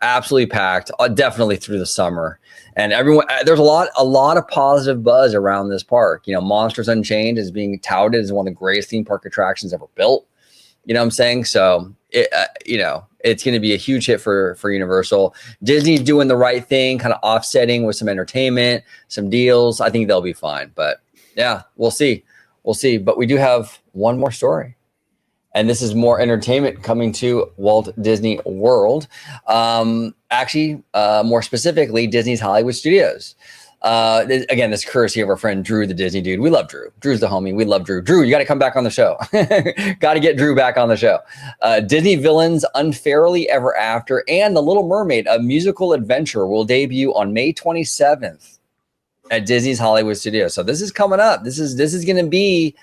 absolutely packed, definitely through the summer. And everyone, there's a lot of positive buzz around this park. Monsters Unchained is being touted as one of the greatest theme park attractions ever built. You know what I'm saying? So, it's going to be a huge hit for Universal. Disney's doing the right thing, kind of offsetting with some entertainment, some deals. I think they'll be fine. But yeah, we'll see. But we do have one more story. And this is more entertainment coming to Walt Disney World. Actually, more specifically, Disney's Hollywood Studios. Again, this courtesy of our friend Drew, the Disney dude. We love Drew. Drew's the homie. We love Drew. Drew, you got to come back on the show. Got to get Drew back on the show. Disney Villains Unfairly Ever After and The Little Mermaid, a musical adventure, will debut on May 27th at Disney's Hollywood Studios. So this is coming up. This is going to be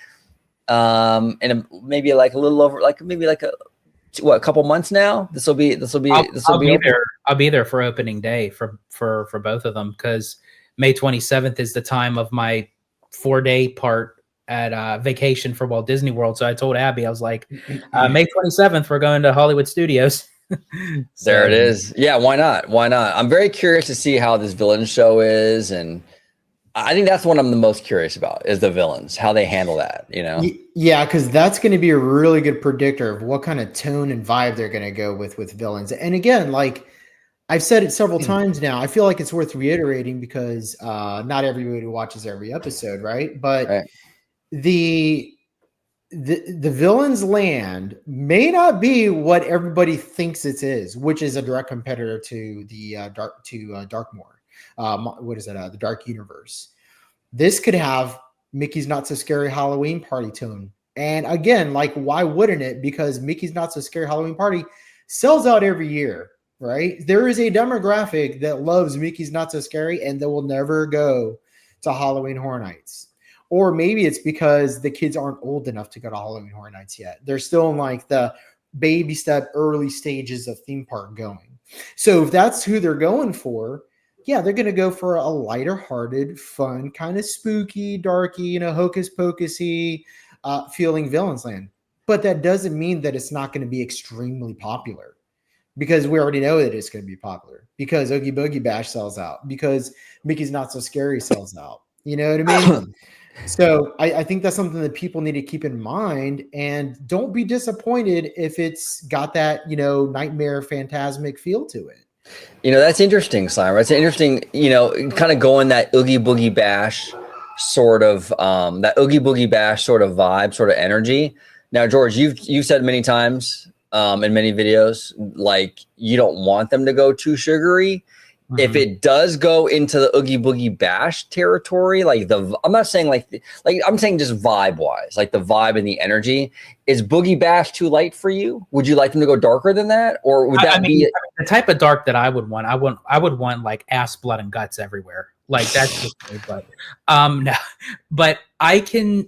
maybe like a little over, like maybe like a couple months now. This will be there. I'll be there for opening day for both of them, because May 27th is the time of my 4-day part at vacation for Walt Disney World. So I told Abby, I was like, May 27th, we're going to Hollywood Studios. There it is. Yeah, why not? I'm very curious to see how this villain show is, and I think that's what I'm the most curious about, is the villains, how they handle that, Yeah, because that's going to be a really good predictor of what kind of tone and vibe they're going to go with villains. And again, like I've said it several times now, I feel like it's worth reiterating because not everybody watches every episode, right? But right. The villain's land may not be what everybody thinks it is, which is a direct competitor to the Darkmoor. What is it? The Dark Universe. This could have Mickey's Not So Scary Halloween Party tone. And again, like, why wouldn't it? Because Mickey's Not So Scary Halloween Party sells out every year, right? There is a demographic that loves Mickey's Not So Scary and that will never go to Halloween Horror Nights. Or maybe it's because the kids aren't old enough to go to Halloween Horror Nights yet. They're still in like the baby step, early stages of theme park going. So if that's who they're going for, yeah, they're going to go for a lighter hearted, fun, kind of spooky, darky, hocus pocusy feeling Villains Land. But that doesn't mean that it's not going to be extremely popular, because we already know that it's going to be popular, because Oogie Boogie Bash sells out, because Mickey's Not So Scary sells out. You know what I mean? So I think that's something that people need to keep in mind, and don't be disappointed if it's got that, nightmare phantasmic feel to it. That's interesting, Slimer. That's interesting, kind of going that Oogie Boogie Bash sort of vibe, sort of energy. Now, George, you've said many times in many videos, like, you don't want them to go too sugary. Mm-hmm. If it does go into the Oogie Boogie Bash territory, I'm not saying I'm saying just vibe wise, like the vibe and the energy. Is Boogie Bash too light for you? Would you like them to go darker than that, or would that be the type of dark that I would want? I would want like ass, blood, and guts everywhere. Like that's just me, but no. But I can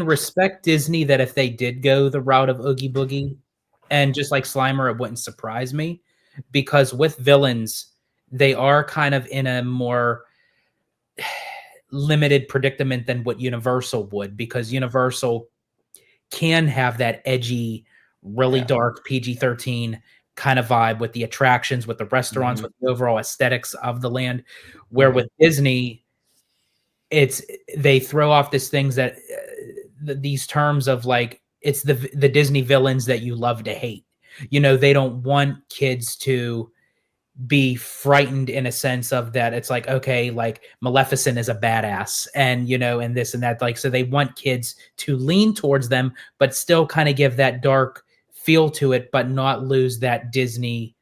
respect Disney that if they did go the route of Oogie Boogie, and just like Slimer, it wouldn't surprise me. Because with villains, they are kind of in a more limited predicament than what Universal would, because Universal can have that edgy, really dark PG-13 kind of vibe with the attractions, with the restaurants, with the overall aesthetics of the land. Where with Disney, they throw off these things that these terms of like, it's the Disney villains that you love to hate. They don't want kids to be frightened in a sense of that it's like, okay, like Maleficent is a badass and and this and that, like, so they want kids to lean towards them but still kind of give that dark feel to it but not lose that Disney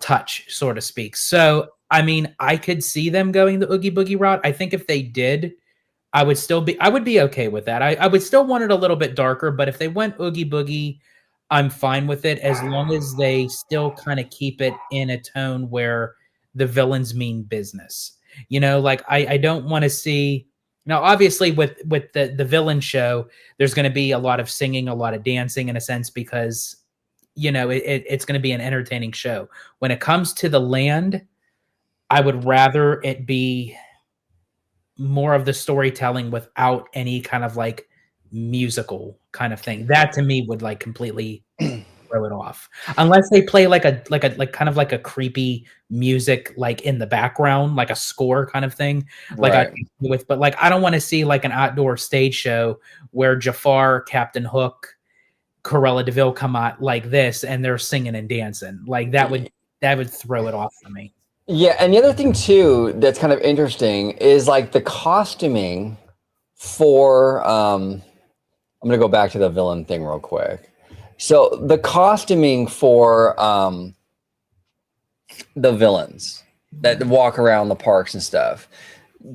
touch, so to speak. So I mean, I could see them going the Oogie Boogie route. I think if they did, I would be okay with that. I would still want it a little bit darker, but if they went Oogie Boogie, I'm fine with it as long as they still kind of keep it in a tone where the villains mean business. Like I don't want to see now. Obviously, with the villain show, there's going to be a lot of singing, a lot of dancing, in a sense, because it's going to be an entertaining show. When it comes to the land, I would rather it be more of the storytelling without any kind of like musical kind of thing. That to me would like completely throw it off. Unless they play like kind of like a creepy music like in the background, like a score kind of thing. Like Right. but like I don't want to see like an outdoor stage show where Jafar, Captain Hook, Corella DeVille come out like this and they're singing and dancing. Like that would throw it off for me. Yeah, and the other thing too that's kind of interesting is like the costuming for I'm gonna go back to the villain thing real quick. So the costuming for the villains that walk around the parks and stuff.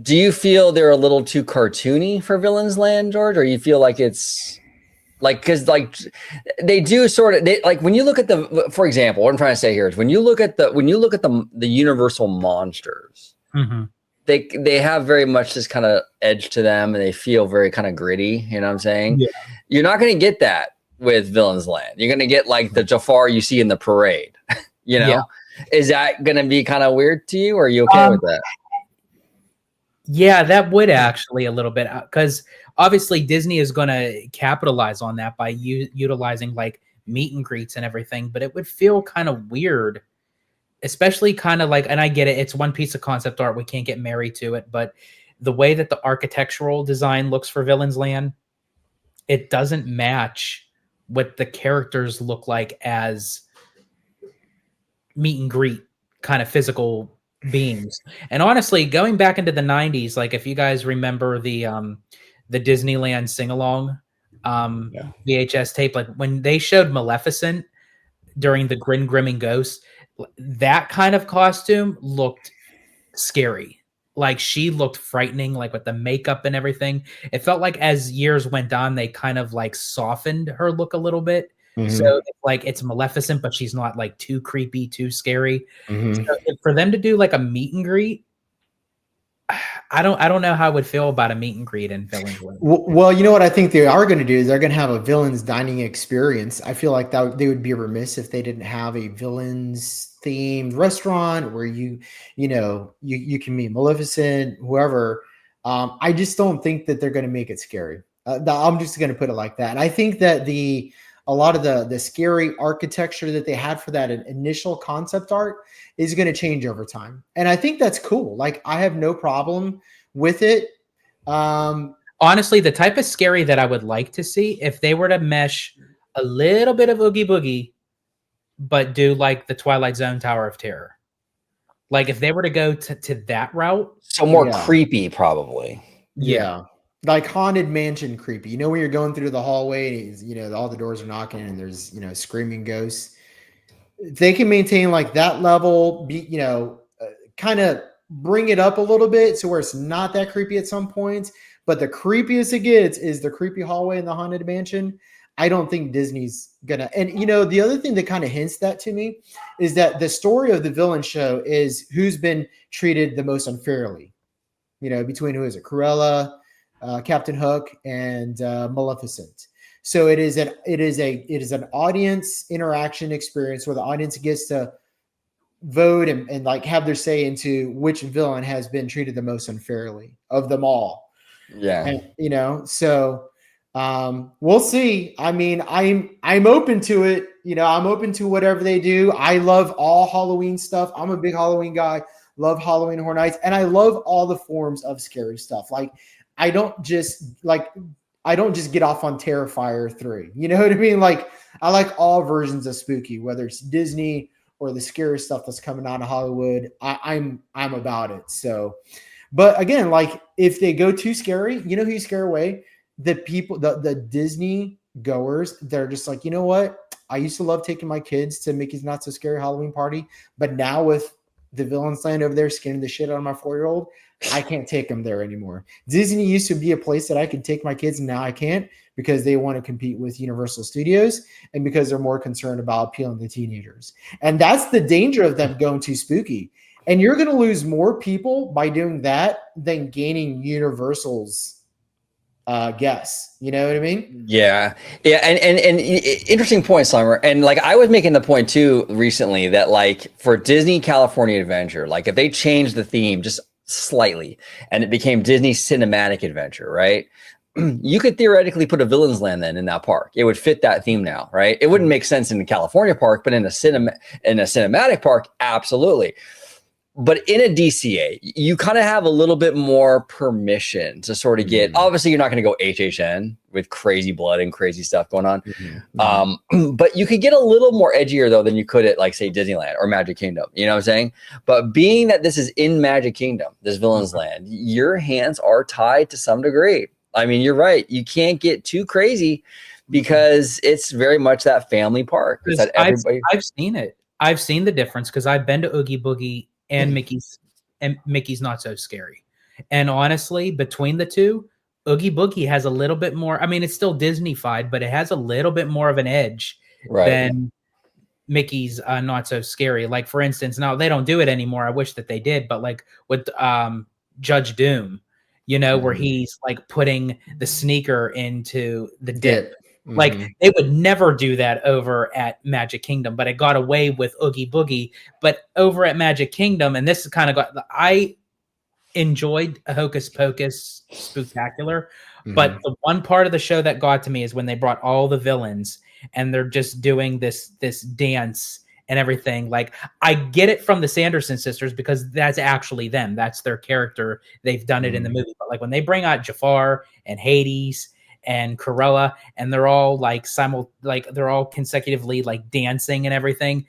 Do you feel they're a little too cartoony for Villains Land, George, or you feel like it's like, because like they do sort of like when you look at for example, what I'm trying to say here is when you look at the Universal monsters, Mm-hmm. they have very much this kind of edge to them and they feel very kind of gritty. You know what I'm saying? Yeah. You're not going to get that with Villains Land. You're going to get like the Jafar you see in the parade. Yeah. Is that going to be kind of weird to you, or are you okay with that? Yeah, that would actually a little bit, because obviously Disney is going to capitalize on that by utilizing like meet and greets and everything, but it would feel kind of weird, especially kind of like, and I get it, it's one piece of concept art, we can't get married to it, but the way that the architectural design looks for Villains Land, it doesn't match what the characters look like as meet and greet kind of physical beings. And honestly, going back into the 90s, like if you guys remember the Disneyland sing-along VHS tape, like when they showed Maleficent during the Grin Grimming Ghost, that kind of costume looked scary. Like she looked frightening, like with the makeup and everything. It felt like as years went on, they kind of like softened her look a little bit. Mhm. So like it's Maleficent, but she's not like too creepy, too scary. Mhm. So for them to do like a meet and greet, I don't know how I would feel about a meet and greet in Villains Land. Well, you know what I think they are going to do is they're going to have a villains dining experience. I feel like that they would be remiss if they didn't have a villains themed restaurant where you can meet Maleficent, whoever. I just don't think that they're going to make it scary. I'm just going to put it like that. And I think that a lot of the scary architecture that they had for that initial concept art is going to change over time. And I think that's cool. Like I have no problem with it. Honestly, the type of scary that I would like to see, if they were to mesh a little bit of Oogie Boogie, but do like the Twilight Zone Tower of Terror. Like if they were to go to that route. So more creepy, probably. Yeah. Like Haunted Mansion creepy. When you're going through the hallway, all the doors are knocking and there's, screaming ghosts. If they can maintain like that level, kind of bring it up a little bit so where it's not that creepy at some points, but the creepiest it gets is the creepy hallway in the Haunted Mansion. I don't think Disney's gonna. And the other thing that kind of hints that to me is that the story of the villain show is who's been treated the most unfairly. Between who is it, Cruella, Captain Hook, and Maleficent. So it is an audience interaction experience where the audience gets to vote and like have their say into which villain has been treated the most unfairly of them all. Yeah. And, so we'll see. I mean, I'm open to it. I'm open to whatever they do. I love all Halloween stuff. I'm a big Halloween guy. Love Halloween Horror Nights, and I love all the forms of scary stuff. Like I don't just get off on Terrifier 3. You know what I mean? Like I like all versions of spooky, whether it's Disney or the scary stuff that's coming out of Hollywood, I'm about it. So, but again, like if they go too scary, you know who you scare away? The people, the Disney goers. They're just like, you know what? I used to love taking my kids to Mickey's Not So Scary Halloween Party, but now with the Villains Land over there skinning the shit out of my 4-year-old, I can't take them there anymore. Disney used to be a place that I could take my kids, and now I can't because they want to compete with Universal Studios and because they're more concerned about appealing to teenagers. And that's the danger of them going too spooky. And you're going to lose more people by doing that than gaining Universal's guess. You know what I mean? Yeah. And interesting point, Summer. And like I was making the point too recently that like for Disney California Adventure, like if they changed the theme just slightly and it became Disney Cinematic Adventure, right? You could theoretically put a Villains Land then in that park. It would fit that theme now, right? It wouldn't make sense in the California park, but in a cinematic park, absolutely. But in a DCA, you kind of have a little bit more permission to sort of get, obviously you're not going to go HHN with crazy blood and crazy stuff going on. But you could get a little more edgier though than you could at like say Disneyland or Magic Kingdom, you know what I'm saying? But being that this is in Magic Kingdom, this Villains Land, your hands are tied to some degree. I mean, you're right. You can't get too crazy because it's very much that family park. It's that everybody. I've seen it. I've seen the difference because I've been to Oogie Boogie and Mickey's Not So Scary. And honestly, between the two, Oogie Boogie has a little bit more. I mean, it's still Disney-fied, but it has a little bit more of an edge than Mickey's Not So Scary. Like, for instance, now they don't do it anymore. I wish that they did, but like with Judge Doom, you know, where he's like putting the sneaker into the dip. Like they would never do that over at Magic Kingdom, but it got away with Oogie Boogie. But over at Magic Kingdom, and this is kind of I enjoyed Hocus Pocus Spooktacular, but the one part of the show that got to me is when they brought all the villains and they're just doing this dance and everything. Like I get it from the Sanderson sisters because that's actually them. That's their character. They've done it in the movie. But like when they bring out Jafar and Hades and Cruella, and they're all like they're all consecutively like dancing and everything.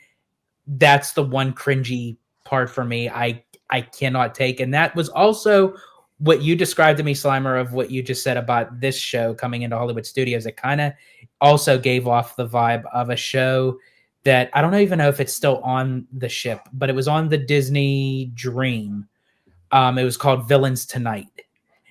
That's the one cringy part for me. I cannot take. And that was also what you described to me, Slimer, of what you just said about this show coming into Hollywood Studios. It kind of also gave off the vibe of a show that I don't even know if it's still on the ship, but it was on the Disney Dream. It was called Villains Tonight.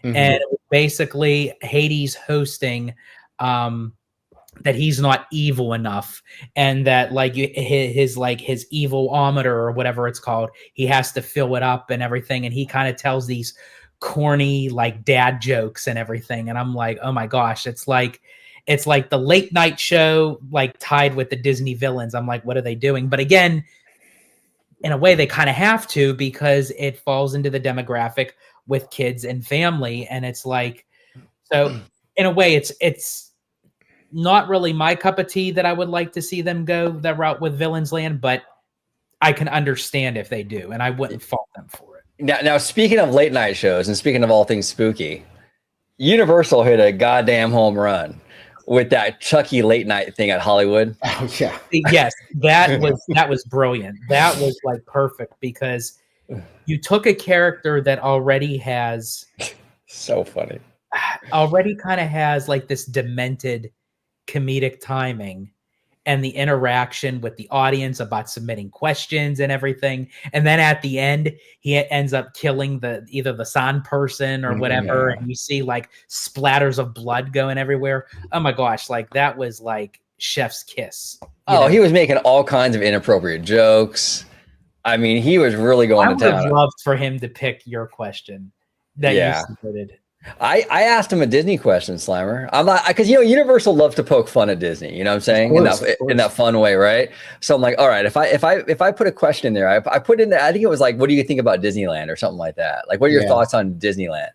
And it was basically Hades hosting that he's not evil enough, and that like his evil-ometer or whatever it's called, he has to fill it up and everything, and he kind of tells these corny like dad jokes and everything, and I'm like, oh my gosh, it's like the late night show like tied with the Disney villains. I'm like, what are they doing? But again, in a way they kind of have to because it falls into the demographic with kids and family, and it's like, so in a way it's not really my cup of tea that I would like to see them go that route with Villains Land, but I can understand if they do, and I wouldn't fault them for it. Now speaking of late night shows and speaking of all things spooky, Universal hit a goddamn home run with that Chucky late night thing at Hollywood. Oh yeah. Yes, that was brilliant. That was like perfect because you took a character that already has so funny. Already kind of has like this demented comedic timing and the interaction with the audience about submitting questions and everything. And then at the end, he ends up killing either the San person or whatever. And you see like splatters of blood going everywhere. Oh my gosh. Like that was like chef's kiss. Oh, he was making all kinds of inappropriate jokes. I mean, he was really going to town. I would have loved for him to pick your question that you submitted. I asked him a Disney question, Slimer. I'm not, because Universal loves to poke fun at Disney. You know what I'm saying? In that fun way, right? So I'm like, all right, if I put a question in there, I put in there. I think it was like, what do you think about Disneyland or something like that? Like, what are your thoughts on Disneyland?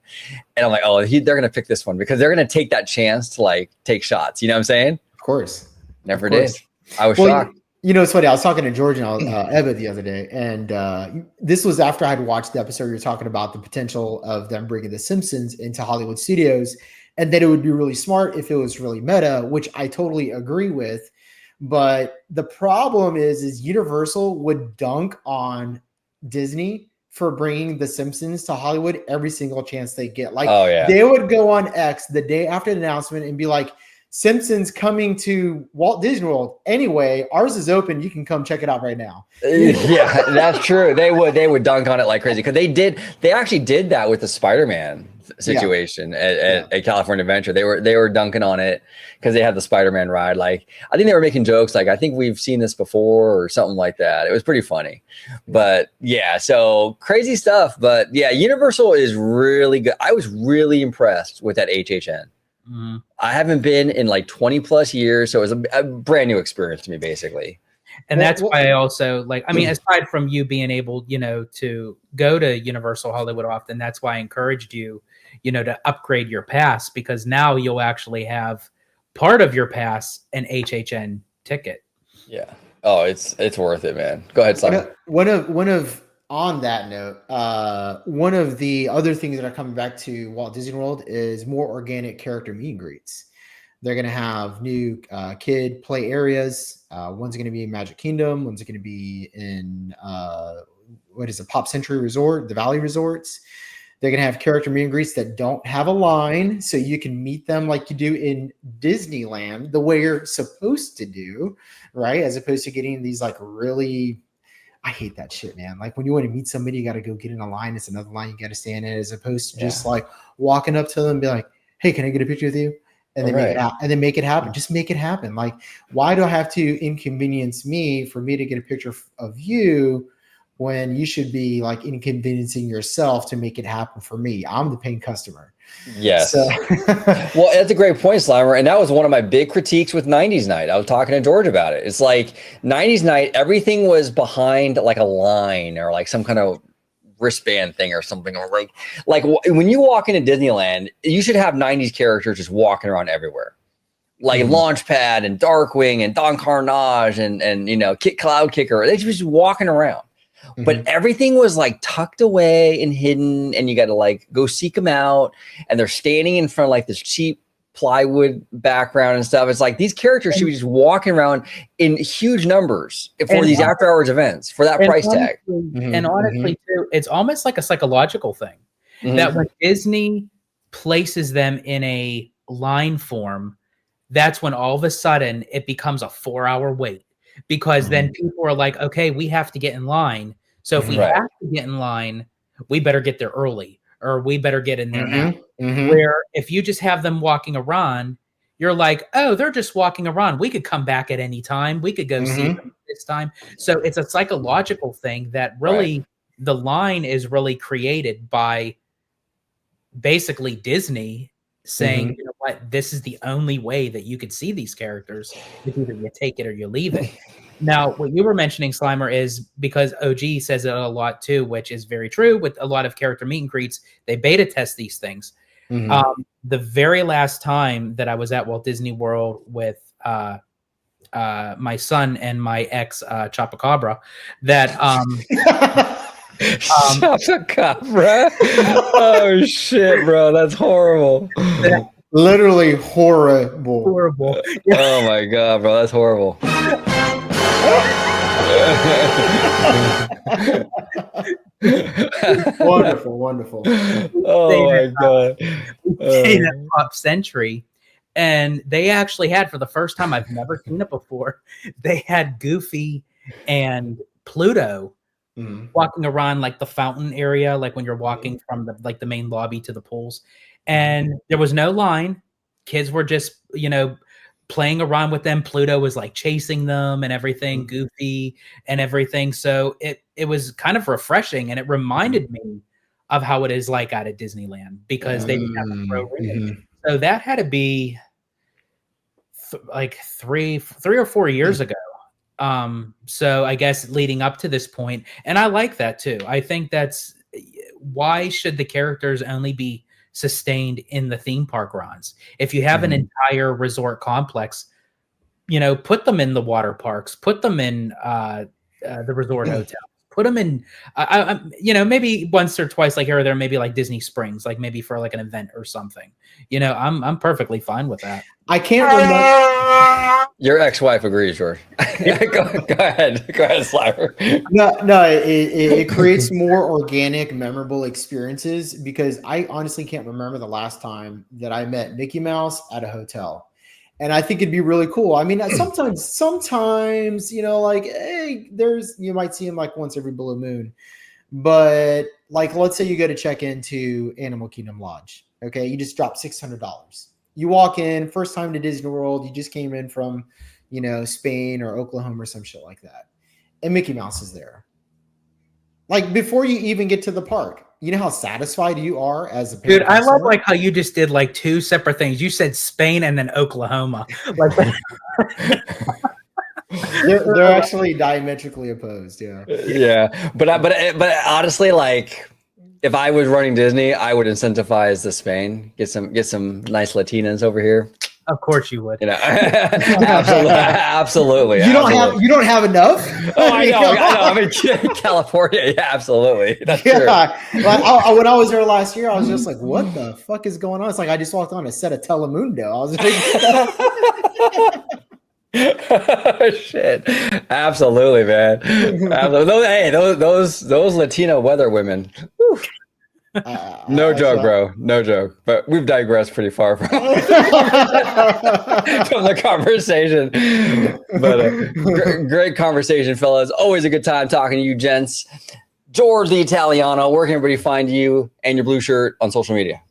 And I'm like, oh, they're gonna pick this one because they're gonna take that chance to like take shots. You know what I'm saying? Of course. Never did. I was shocked. It's funny. I was talking to George and Eva the other day, and this was after I had watched the episode. You're talking about the potential of them bringing The Simpsons into Hollywood Studios, and that it would be really smart if it was really meta, which I totally agree with. But the problem is Universal would dunk on Disney for bringing The Simpsons to Hollywood every single chance they get. Like, Oh, yeah. they would go on X the day after the announcement and be like, Simpsons coming to Walt Disney World. Anyway, ours is open. You can come check it out right now. Yeah, that's true. They would dunk on it like crazy because they actually did that with the Spider-Man situation at California Adventure. They were dunking on it because they had the Spider-Man ride. Like, I think they were making jokes like, I think we've seen this before or something like that. It was pretty funny. But yeah, so crazy stuff. But yeah, Universal is really good. I was really impressed with that HHN. Mm-hmm. I haven't been in like 20 plus years, so it was a brand new experience to me, basically. And that's why I also like, I mean, aside from you being able, you know, to go to Universal Hollywood often, that's why I encouraged you, you know, to upgrade your pass, because now you'll actually have part of your pass an HHN ticket. Yeah. Oh, it's worth it, man. Go ahead, Simon. One of on that note, one of the other things that are coming back to Walt Disney World is more organic character meet and greets. They're going to have new kid play areas. One's going to be in Magic Kingdom. One's going to be in Pop Century Resort, the Valley Resorts. They're going to have character meet and greets that don't have a line, so you can meet them like you do in Disneyland, the way you're supposed to do, right? As opposed to getting these like really, I hate that shit, man. Like, when you want to meet somebody, you got to go get in a line. It's another line you got to stand in, as opposed to just like walking up to them and be like, "Hey, can I get a picture with you?" And then make it happen. Just make it happen. Like, why do I have to inconvenience me for me to get a picture of you when you should be like inconveniencing yourself to make it happen for me? I'm the paying customer. Yes. So. Well, that's a great point, Slimer. And that was one of my big critiques with 90s Night. I was talking to George about it. It's like 90s Night, everything was behind like a line or like some kind of wristband thing or something, or like when you walk into Disneyland, you should have 90s characters just walking around everywhere, like Launchpad and Darkwing and Don Carnage and you know, Cloud Kicker. They just walking around, but everything was like tucked away and hidden, and you got to like go seek them out, and they're standing in front of like this cheap plywood background and stuff. It's like these characters should be just walking around in huge numbers for these after hours events for that price tag. And honestly, too, it's almost like a psychological thing that when Disney places them in a line form, that's when all of a sudden it becomes a 4-hour wait, because then people are like, okay, we have to get in line. So if we have to get in line, we better get there early, or we better get in there now. Where if you just have them walking around, you're like, oh, they're just walking around. We could come back at any time. We could go see them this time. So it's a psychological thing that really the line is really created by basically Disney saying, you know what, this is the only way that you could see these characters. It's either you take it or you leave it. Now, what you were mentioning, Slimer, is because OG says it a lot too, which is very true with a lot of character meet and greets. They beta test these things. The very last time that I was at Walt Disney World with my son and my ex Chupacabra, that Chupacabra. Oh shit, bro, that's horrible. Literally horrible. Oh my god, bro, that's horrible. Wonderful. Oh my god. At Pop Century, and they actually had, for the first time, I've never seen it before, they had Goofy and Pluto walking around like the fountain area, like when you're walking from the main lobby to the pools, and there was no line. Kids were just, you know, playing around with them. Pluto was like chasing them and everything, Goofy and everything. So it was kind of refreshing, and it reminded me of how it is like out at Disneyland, because they didn't have a pro rig. So that had to be like three or 4 years ago. So I guess leading up to this point, and I like that too. I think that's why should the characters only be sustained in the theme park runs? If you have an entire resort complex, you know, put them in the water parks, put them in the resort hotels, put them in, maybe once or twice, like here or there, maybe like Disney Springs, like maybe for like an event or something. I'm perfectly fine with that. I can't remember. Your ex-wife agrees, George. Go ahead, Slimer. No, it creates more organic, memorable experiences because I honestly can't remember the last time that I met Mickey Mouse at a hotel. And I think it'd be really cool. I mean, sometimes, like, hey, you might see him like once every blue moon. But like, let's say you go to check into Animal Kingdom Lodge. Okay. You just drop $600. You walk in, first time to Disney World. You just came in from, Spain or Oklahoma or some shit like that. And Mickey Mouse is there. Like before you even get to the park. You know how satisfied you are as a parent. Dude, I love like how you just did like two separate things. You said Spain and then Oklahoma. Like they're actually diametrically opposed. Yeah. Yeah, but honestly, like if I was running Disney, I would incentivize the Spain. Get some nice Latinas over here. Of course you would. Absolutely. You don't have enough. Oh, I know. I mean, California. Yeah, absolutely. That's true. When I was there last year, I was just like, "What the fuck is going on?" It's like I just walked on a set of Telemundo. I was like, "Shit, absolutely, man." Absolutely. Those Latino weather women. Whew. No joke, bro. No joke. But we've digressed pretty far from the conversation. But great conversation, fellas. Always a good time talking to you, gents. George the Italiano, where can everybody find you and your blue shirt on social media?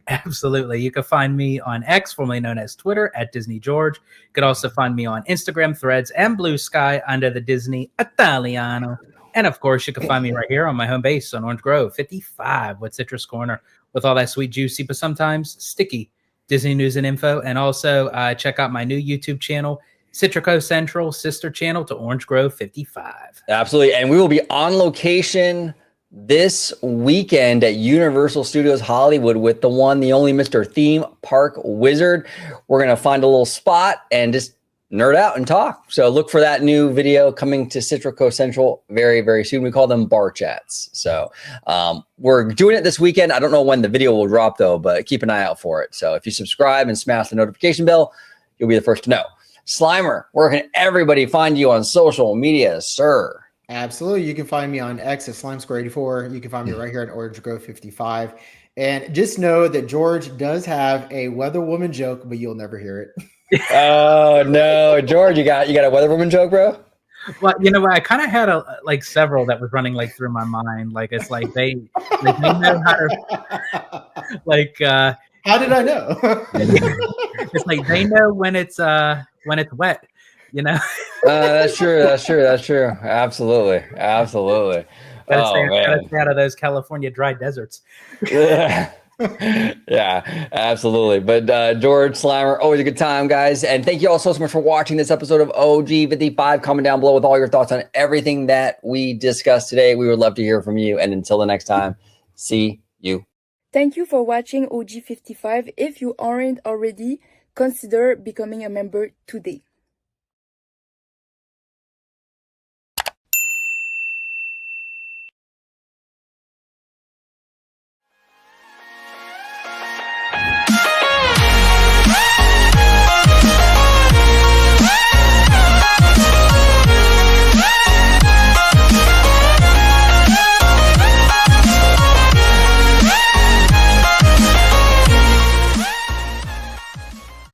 Absolutely. You can find me on X, formerly known as Twitter, at Disney George. You could also find me on Instagram, Threads, and Blue Sky under the Disney Italiano. And of course, you can find me right here on my home base on Orange Grove 55 with Citrus Corner with all that sweet, juicy, but sometimes sticky Disney news and info. And also check out my new YouTube channel, Citrico Central, sister channel to Orange Grove 55. Absolutely. And we will be on location this weekend at Universal Studios Hollywood with the one, the only Mr. Theme Park Wizard. We're going to find a little spot and just nerd out and talk. So look for that new video coming to Citrico Central very, very soon. We call them bar chats. So we're doing it this weekend. I don't know when the video will drop though, but keep an eye out for it. So if you subscribe and smash the notification bell, you'll be the first to know. Slimer, where can everybody find you on social media, sir? Absolutely. You can find me on X at SlimesCore84. You can find me right here at Orange Grove 55. And just know that George does have a Weather Woman joke, but you'll never hear it. Oh no, George, you got a Weather Woman joke, bro? Well, you know what? I kind of had several that was running like through my mind. Like it's like they know how to how did I know? It's like they know when it's wet, That's true. Absolutely. Gotta stay out of those California dry deserts. Yeah, absolutely. But George, Slimer, always a good time, guys. And thank you all so much for watching this episode of OG55. Comment down below with all your thoughts on everything that we discussed today. We would love to hear from you. And until the next time, see you. Thank you for watching OG55. If you aren't already, consider becoming a member today.